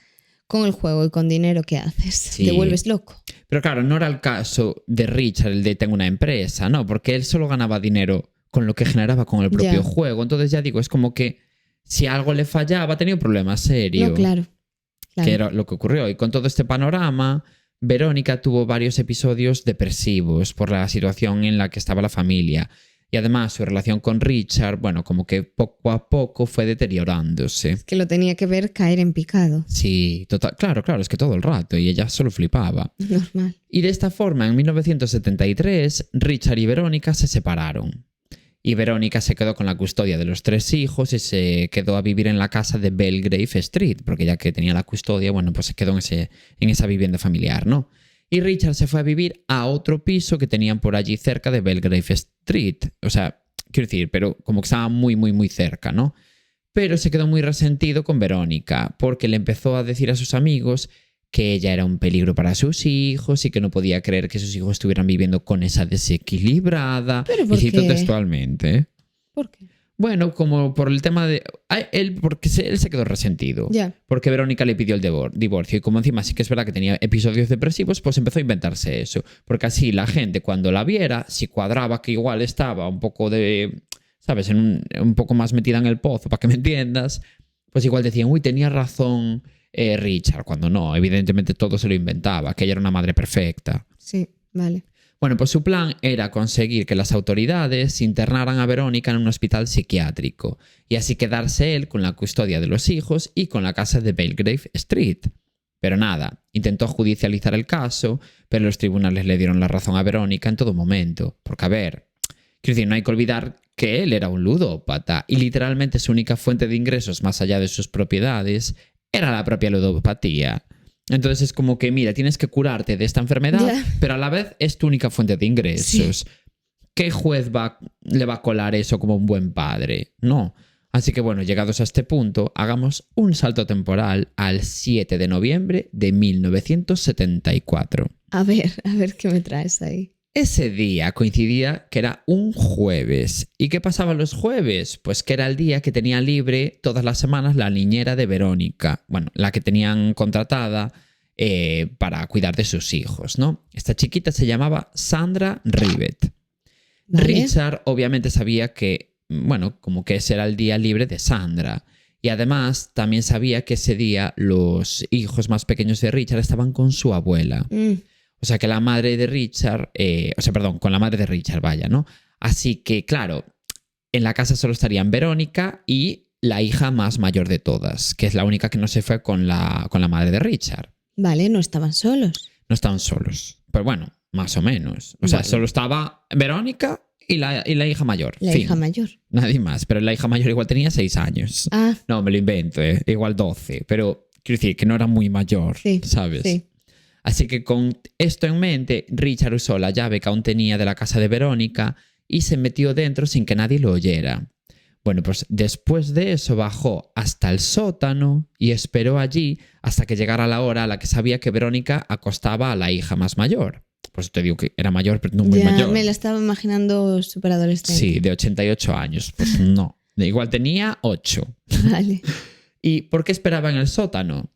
con el juego y con dinero, ¿qué haces? Sí. Te vuelves loco. Pero claro, no era el caso de Richard, el de tengo una empresa, ¿no? Porque él solo ganaba dinero con lo que generaba con el propio juego. Entonces ya digo, es como que si algo le fallaba, tenía un problema serio. No, claro. Que era lo que ocurrió. Y con todo este panorama, Verónica tuvo varios episodios depresivos por la situación en la que estaba la familia. Y además su relación con Richard, bueno, como que poco a poco fue deteriorándose. Es que lo tenía que ver caer en picado. Sí, total, claro, es que todo el rato. Y ella solo flipaba. Normal. Y de esta forma, en 1973, Richard y Verónica se separaron. Y Verónica se quedó con la custodia de los 3 hijos y se quedó a vivir en la casa de Belgrave Street, porque ya que tenía la custodia, bueno, pues se quedó en esa vivienda familiar, ¿no? Y Richard se fue a vivir a otro piso que tenían por allí cerca de Belgrave Street. O sea, quiero decir, pero como que estaba muy, muy, muy cerca, ¿no? Pero se quedó muy resentido con Verónica, porque le empezó a decir a sus amigos que ella era un peligro para sus hijos y que no podía creer que sus hijos estuvieran viviendo con esa desequilibrada. ¿Pero por y cito qué? textualmente. ¿Por qué? Bueno, como por el tema de... Porque él se quedó resentido. Ya. Porque Verónica le pidió el divorcio. Y como encima sí que es verdad que tenía episodios depresivos, pues empezó a inventarse eso. Porque así la gente cuando la viera, si cuadraba que igual estaba un poco de... ¿Sabes? Un poco más metida en el pozo, para que me entiendas. Pues igual decían, uy, tenía razón Richard. Cuando no, evidentemente todo se lo inventaba. Que ella era una madre perfecta. Sí, vale. Bueno, pues su plan era conseguir que las autoridades internaran a Verónica en un hospital psiquiátrico y así quedarse él con la custodia de los hijos y con la casa de Belgrave Street. Pero nada, intentó judicializar el caso, pero los tribunales le dieron la razón a Verónica en todo momento. Porque, a ver, quiero decir, no hay que olvidar que él era un ludópata y literalmente su única fuente de ingresos más allá de sus propiedades era la propia ludopatía. Entonces es como que, mira, tienes que curarte de esta enfermedad, pero a la vez es tu única fuente de ingresos. Sí. ¿Qué juez le va a colar eso como un buen padre? No. Así que bueno, llegados a este punto, hagamos un salto temporal al 7 de noviembre de 1974. A ver qué me traes ahí. Ese día coincidía que era un jueves. ¿Y qué pasaba los jueves? Pues que era el día que tenía libre todas las semanas la niñera de Verónica. Bueno, la que tenían contratada para cuidar de sus hijos, ¿no? Esta chiquita se llamaba Sandra Rivet. ¿Vale? Richard obviamente sabía que, bueno, como que ese era el día libre de Sandra. Y además también sabía que ese día los hijos más pequeños de Richard estaban con su abuela. O sea, que la madre de Richard... con la madre de Richard, vaya, ¿no? Así que, claro, en la casa solo estarían Verónica y la hija más mayor de todas, que es la única que no se fue con la madre de Richard. Vale, no estaban solos. No estaban solos. Pero bueno, más o menos. O sea, solo estaba Verónica y la hija mayor. La hija mayor. Nadie más. Pero la hija mayor igual tenía 6 años. Ah. No, me lo invento, igual 12. Pero quiero decir que no era muy mayor, sí, ¿sabes? Sí. Así que con esto en mente, Richard usó la llave que aún tenía de la casa de Verónica y se metió dentro sin que nadie lo oyera. Bueno, pues después de eso bajó hasta el sótano y esperó allí hasta que llegara la hora a la que sabía que Verónica acostaba a la hija más mayor. Pues te digo que era mayor, pero no muy Ya mayor. me la estaba imaginando súper adolescente. Sí, de 88 años. Pues no. Igual tenía 8. Vale. ¿Y por qué esperaba en el sótano?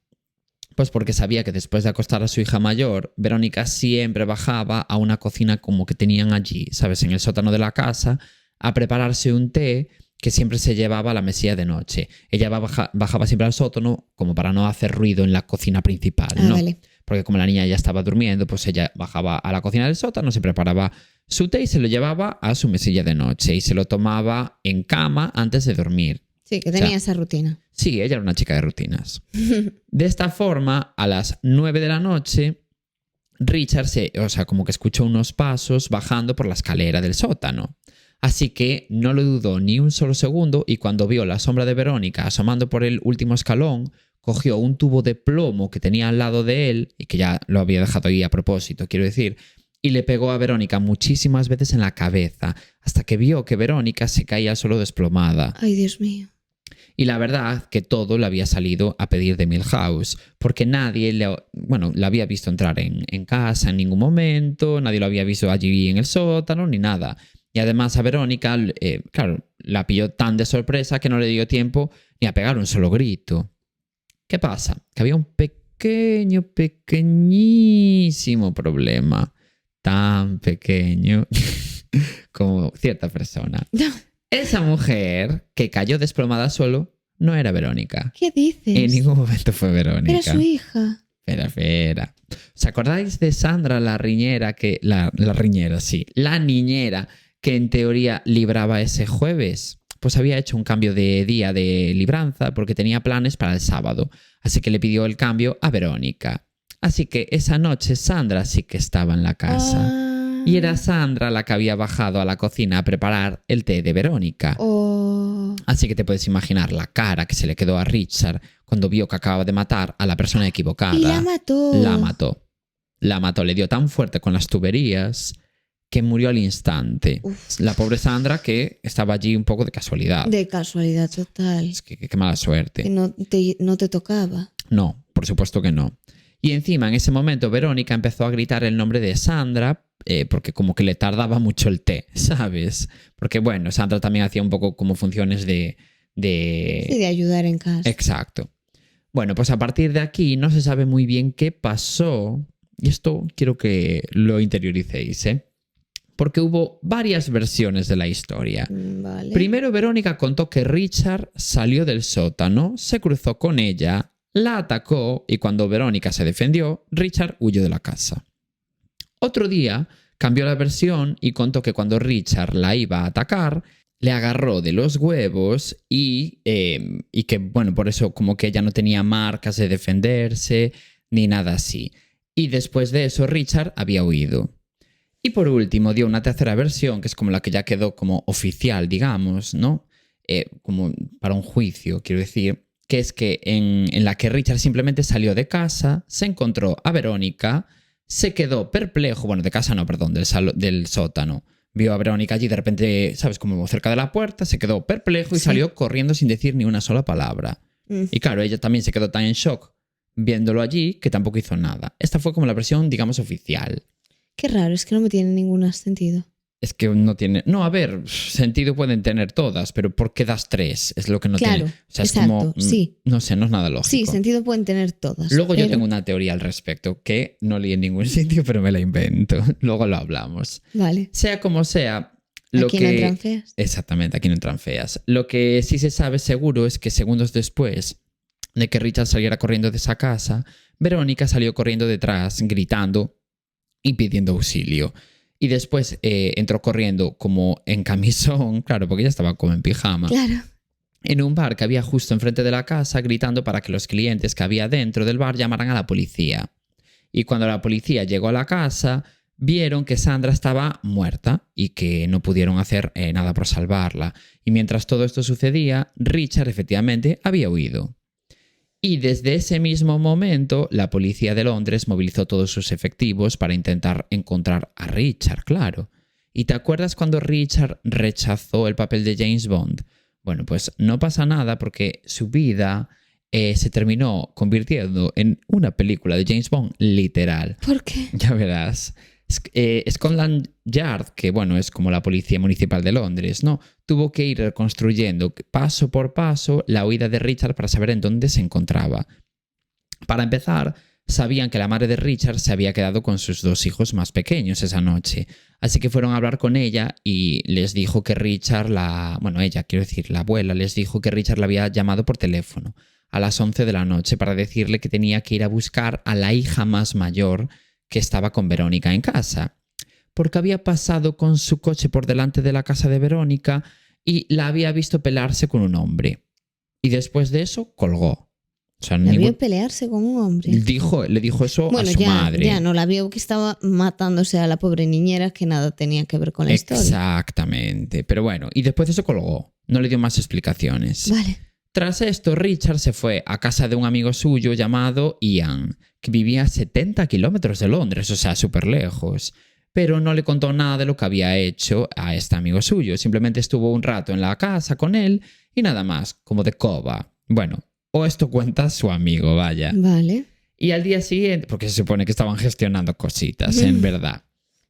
Pues porque sabía que después de acostar a su hija mayor, Verónica siempre bajaba a una cocina como que tenían allí, ¿sabes? En el sótano de la casa, a prepararse un té que siempre se llevaba a la mesilla de noche. Ella bajaba siempre al sótano como para no hacer ruido en la cocina principal, ¿no? Vale. Porque como la niña ya estaba durmiendo, pues ella bajaba a la cocina del sótano, se preparaba su té y se lo llevaba a su mesilla de noche y se lo tomaba en cama antes de dormir. Sí, que tenía esa rutina. Sí, ella era una chica de rutinas. De esta forma, a las 9 de la noche, Richard como que escuchó unos pasos bajando por la escalera del sótano. Así que no lo dudó ni un solo segundo y cuando vio la sombra de Verónica asomando por el último escalón, cogió un tubo de plomo que tenía al lado de él, y que ya lo había dejado ahí a propósito, quiero decir, y le pegó a Verónica muchísimas veces en la cabeza, hasta que vio que Verónica se caía al suelo desplomada. Ay, Dios mío. Y la verdad que todo le había salido a pedir de Milhouse, porque nadie la había visto entrar en casa en ningún momento, nadie lo había visto allí en el sótano, ni nada. Y además a Verónica, claro, la pilló tan de sorpresa que no le dio tiempo ni a pegar un solo grito. ¿Qué pasa? Que había un pequeñísimo problema. Tan pequeño como cierta persona. Esa mujer que cayó desplomada al suelo no era Verónica. ¿Qué dices? En ningún momento fue Verónica. Era su hija. Espera. ¿Os acordáis de Sandra, la niñera que en teoría libraba ese jueves? Pues había hecho un cambio de día de libranza porque tenía planes para el sábado, así que le pidió el cambio a Verónica. Así que esa noche Sandra sí que estaba en la casa. Y era Sandra la que había bajado a la cocina a preparar el té de Verónica. Así que te puedes imaginar la cara que se le quedó a Richard cuando vio que acababa de matar a la persona equivocada. Y la mató. La mató, le dio tan fuerte con las tuberías que murió al instante. Uf. La pobre Sandra, que estaba allí un poco de casualidad. De casualidad total. Es que qué mala suerte. Que no te tocaba. No, por supuesto que no. Y encima, en ese momento, Verónica empezó a gritar el nombre de Sandra porque como que le tardaba mucho el té, ¿sabes? Porque, bueno, Sandra también hacía un poco como funciones de... Sí, de ayudar en casa. Exacto. Bueno, pues a partir de aquí no se sabe muy bien qué pasó. Y esto quiero que lo interioricéis, ¿eh? Porque hubo varias versiones de la historia. Vale. Primero, Verónica contó que Richard salió del sótano, se cruzó con ella, la atacó y cuando Verónica se defendió, Richard huyó de la casa. Otro día cambió la versión y contó que cuando Richard la iba a atacar, le agarró de los huevos y que, bueno, por eso como que ella no tenía marcas de defenderse ni nada así. Y después de eso, Richard había huido. Y por último, dio una tercera versión, que es como la que ya quedó como oficial, digamos, ¿no? Como para un juicio, quiero decir, que es que en la que Richard simplemente salió de casa, se encontró a Verónica, se quedó perplejo, bueno, de casa no, perdón, del sótano. Vio a Verónica allí de repente, ¿sabes? Como cerca de la puerta, se quedó perplejo y salió corriendo sin decir ni una sola palabra. Y claro, ella también se quedó tan en shock viéndolo allí que tampoco hizo nada. Esta fue como la versión, digamos, oficial. Qué raro, es que no me tiene ningún sentido. Es que no tiene... No, a ver, sentido pueden tener todas, pero ¿por qué das 3? Es lo que no tiene... Claro, O sea, es exacto, como... sí. No sé, no es nada lógico. Sí, sentido pueden tener todas. Luego yo tengo una teoría al respecto que no leí en ningún sitio, pero me la invento. Luego lo hablamos. Vale. Sea como sea... Aquí no entran feas. Exactamente, aquí no entran feas. Lo que sí se sabe seguro es que segundos después de que Richard saliera corriendo de esa casa, Verónica salió corriendo detrás, gritando y pidiendo auxilio. Y después entró corriendo como en camisón, claro, porque ella estaba como en pijama. Claro. En un bar que había justo enfrente de la casa, gritando para que los clientes que había dentro del bar llamaran a la policía. Y cuando la policía llegó a la casa, vieron que Sandra estaba muerta y que no pudieron hacer nada por salvarla. Y mientras todo esto sucedía, Richard efectivamente había huido. Y desde ese mismo momento, la policía de Londres movilizó todos sus efectivos para intentar encontrar a Richard, claro. ¿Y te acuerdas cuando Richard rechazó el papel de James Bond? Bueno, pues no pasa nada porque su vida se terminó convirtiendo en una película de James Bond literal. ¿Por qué? Ya verás. Scotland Yard, que bueno, es como la policía municipal de Londres, ¿no? Tuvo que ir reconstruyendo paso por paso la huida de Richard para saber en dónde se encontraba. Para empezar, sabían que la madre de Richard se había quedado con sus 2 hijos más pequeños esa noche. Así que fueron a hablar con ella y les dijo que Richard, la abuela, les dijo que Richard la había llamado por teléfono a las 11 de la noche para decirle que tenía que ir a buscar a la hija más mayor que estaba con Verónica en casa, porque había pasado con su coche por delante de la casa de Verónica y la había visto pelearse con un hombre. Y después de eso colgó. O sea, La vio pelearse con un hombre. Le dijo eso a su madre. Ya, no la vio que estaba matándose a la pobre niñera, que nada tenía que ver con la historia. Exactamente. Pero bueno, y después de eso colgó. No le dio más explicaciones. Vale. Tras esto, Richard se fue a casa de un amigo suyo llamado Ian, que vivía a 70 kilómetros de Londres, o sea, súper lejos. Pero no le contó nada de lo que había hecho a este amigo suyo. Simplemente estuvo un rato en la casa con él y nada más, como de coba. Bueno, o esto cuenta su amigo, vaya. Vale. Y al día siguiente, porque se supone que estaban gestionando cositas, en verdad.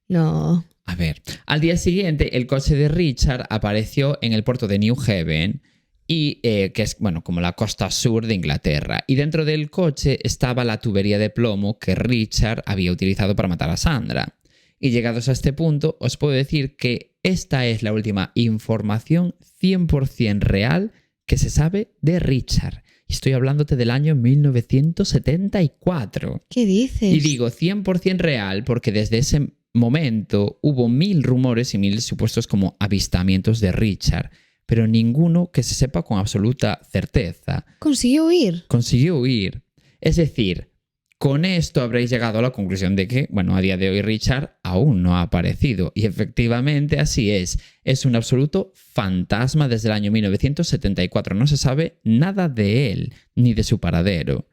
No. A ver, al día siguiente el coche de Richard apareció en el puerto de New Haven, y que es, bueno, como la costa sur de Inglaterra. Y dentro del coche estaba la tubería de plomo que Richard había utilizado para matar a Sandra. Y llegados a este punto, os puedo decir que esta es la última información 100% real que se sabe de Richard. Y estoy hablándote del año 1974. ¿Qué dices? Y digo 100% real porque desde ese momento hubo 1000 rumores y 1000 supuestos como avistamientos de Richard, pero ninguno que se sepa con absoluta certeza. ¿Consiguió huir? Consiguió huir. Es decir, con esto habréis llegado a la conclusión de que, bueno, a día de hoy Richard aún no ha aparecido. Y efectivamente así es. Es un absoluto fantasma desde el año 1974. No se sabe nada de él, ni de su paradero.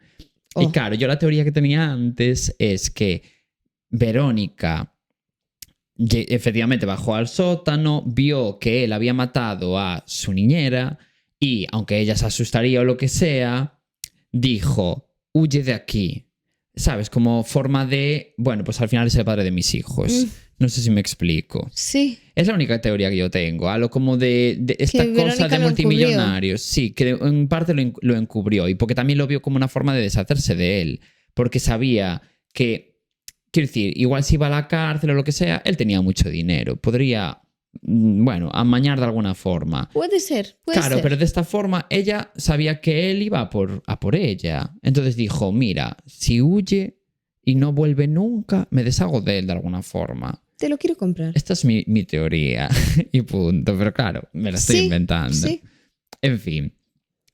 Oh. Y claro, yo la teoría que tenía antes es que Verónica efectivamente bajó al sótano, vio que él había matado a su niñera y, aunque ella se asustaría o lo que sea, dijo, huye de aquí. ¿Sabes? Como forma de, bueno, pues al final es el padre de mis hijos. No sé si me explico. Sí. Es la única teoría que yo tengo. Algo como de esta cosa de multimillonarios. Sí, que en parte lo encubrió. Y porque también lo vio como una forma de deshacerse de él. Porque sabía que, quiero decir, igual si iba a la cárcel o lo que sea, él tenía mucho dinero. Podría, bueno, amañar de alguna forma. Puede ser. Claro, pero de esta forma ella sabía que él iba a por ella. Entonces dijo, mira, si huye y no vuelve nunca, me deshago de él de alguna forma. Te lo quiero comprar. Esta es mi teoría y punto. Pero claro, me la estoy inventando. Sí. En fin.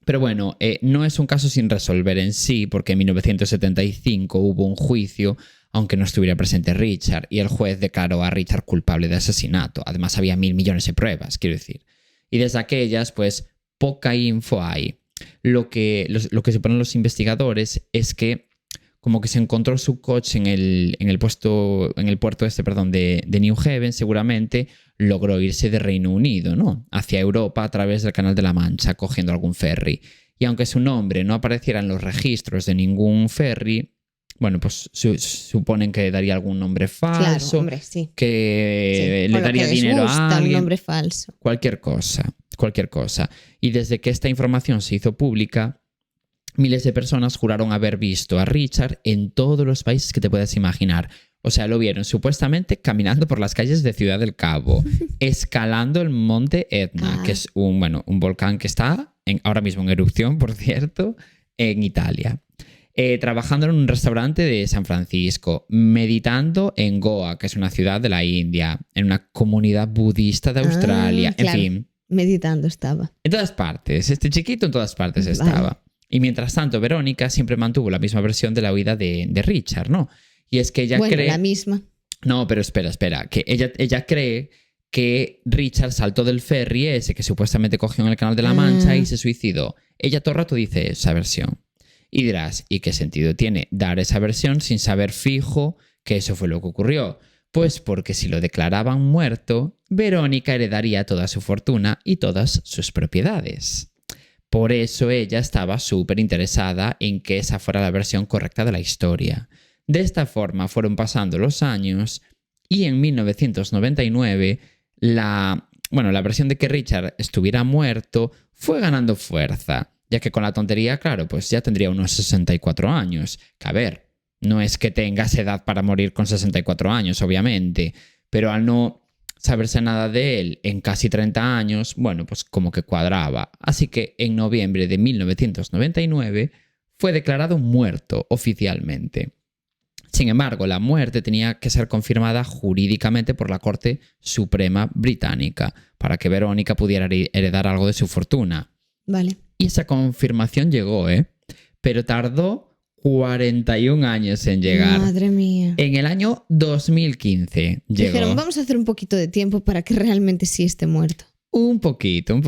Pero bueno, no es un caso sin resolver en sí, porque en 1975 hubo un juicio, aunque no estuviera presente Richard, y el juez declaró a Richard culpable de asesinato. Además había 1000 millones de pruebas, quiero decir. Y desde aquellas, pues, poca info hay. Lo que se ponen los investigadores es que como que se encontró su coche en el puerto de New Haven, seguramente logró irse de Reino Unido, ¿no? Hacia Europa a través del Canal de la Mancha, cogiendo algún ferry. Y aunque su nombre no apareciera en los registros de ningún ferry, bueno, pues suponen que daría algún nombre falso, claro, hombre, sí. que le daría dinero a alguien. Un nombre falso. Cualquier cosa. Y desde que esta información se hizo pública, miles de personas juraron haber visto a Richard en todos los países que te puedas imaginar. O sea, lo vieron supuestamente caminando por las calles de Ciudad del Cabo, escalando el monte Etna, que es un volcán que está ahora mismo en erupción, por cierto, en Italia. Trabajando en un restaurante de San Francisco, meditando en Goa, que es una ciudad de la India, en una comunidad budista de Australia, claro. En fin. Meditando estaba. En todas partes, este chiquito en todas partes estaba. Vale. Y mientras tanto, Verónica siempre mantuvo la misma versión de la huida de Richard, ¿no? Y es que ella cree... la misma. No, pero espera, que ella cree que Richard saltó del ferry ese que supuestamente cogió en el Canal de la Mancha y se suicidó. Ella todo el rato dice esa versión. Y dirás, ¿y qué sentido tiene dar esa versión sin saber fijo que eso fue lo que ocurrió? Pues porque si lo declaraban muerto, Verónica heredaría toda su fortuna y todas sus propiedades. Por eso ella estaba súper interesada en que esa fuera la versión correcta de la historia. De esta forma fueron pasando los años y en 1999 la versión de que Richard estuviera muerto fue ganando fuerza, ya que con la tontería, claro, pues ya tendría unos 64 años. Que a ver, no es que tengas edad para morir con 64 años, obviamente, pero al no saberse nada de él en casi 30 años, bueno, pues como que cuadraba. Así que en noviembre de 1999 fue declarado muerto oficialmente. Sin embargo, la muerte tenía que ser confirmada jurídicamente por la Corte Suprema Británica para que Verónica pudiera heredar algo de su fortuna. Vale. Y esa confirmación llegó, ¿eh? Pero tardó 41 años en llegar. Madre mía. En el año 2015 llegó. Dijeron, vamos a hacer un poquito de tiempo para que realmente sí esté muerto. Un poquito.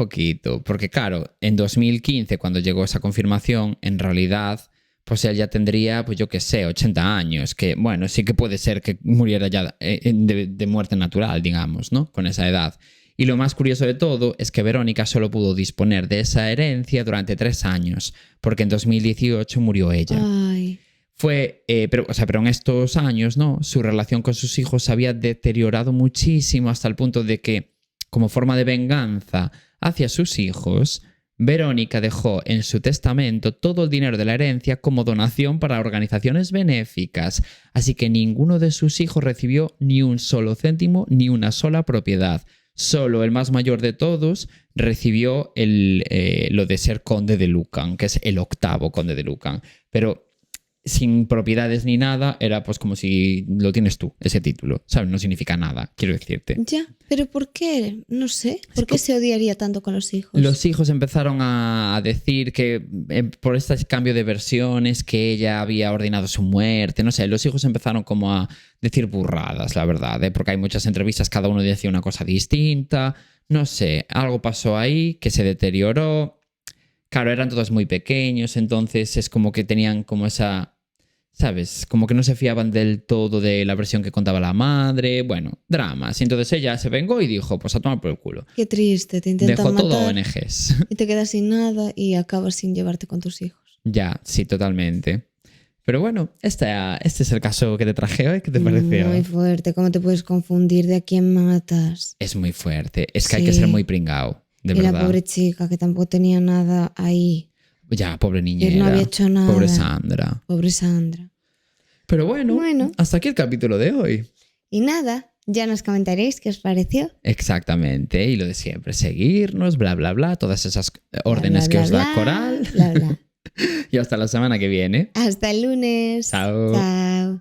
Porque claro, en 2015, cuando llegó esa confirmación, en realidad, pues él ya tendría, pues yo qué sé, 80 años. Que bueno, sí que puede ser que muriera ya de muerte natural, digamos, ¿no? Con esa edad. Y lo más curioso de todo es que Verónica solo pudo disponer de esa herencia durante 3 años, porque en 2018 murió ella. Ay. Pero en estos años, ¿no? Su relación con sus hijos se había deteriorado muchísimo hasta el punto de que, como forma de venganza hacia sus hijos, Verónica dejó en su testamento todo el dinero de la herencia como donación para organizaciones benéficas, así que ninguno de sus hijos recibió ni un solo céntimo ni una sola propiedad. Solo el más mayor de todos recibió lo de ser conde de Lucan, que es el 8º conde de Lucan. Pero sin propiedades ni nada, era pues como si lo tienes tú, ese título, ¿sabes? No significa nada, quiero decirte. Ya, pero ¿por qué? No sé. ¿Por qué se odiaría tanto con los hijos? Los hijos empezaron a decir que por este cambio de versiones que ella había ordenado su muerte, no sé, los hijos empezaron como a decir burradas, la verdad, ¿eh? Porque hay muchas entrevistas, cada uno decía una cosa distinta, no sé, algo pasó ahí que se deterioró. Claro, eran todos muy pequeños, entonces es como que tenían como esa, ¿sabes? Como que no se fiaban del todo de la versión que contaba la madre. Bueno, dramas. Y entonces ella se vengó y dijo, pues a tomar por el culo. Qué triste, te intentan Dejó matar. todo ONGs. Y te quedas sin nada y acabas sin llevarte con tus hijos. Ya, sí, totalmente. Pero bueno, este es el caso que te traje hoy. ¿Qué te pareció? Muy fuerte. ¿Cómo te puedes confundir de a quién matas? Es muy fuerte. Es que Sí. hay que ser muy pringao, de y verdad. la pobre chica que tampoco tenía nada ahí. Ya, pobre Que niñera. no había hecho nada. Pobre Sandra. Pobre Sandra. Pero bueno, hasta aquí el capítulo de hoy. Y nada, ya nos comentaréis qué os pareció. Exactamente. Y lo de siempre, seguirnos, bla, bla, bla. Todas esas órdenes que os da Coral. Bla, bla. Y hasta la semana que viene. Hasta el lunes. Chao. Chao.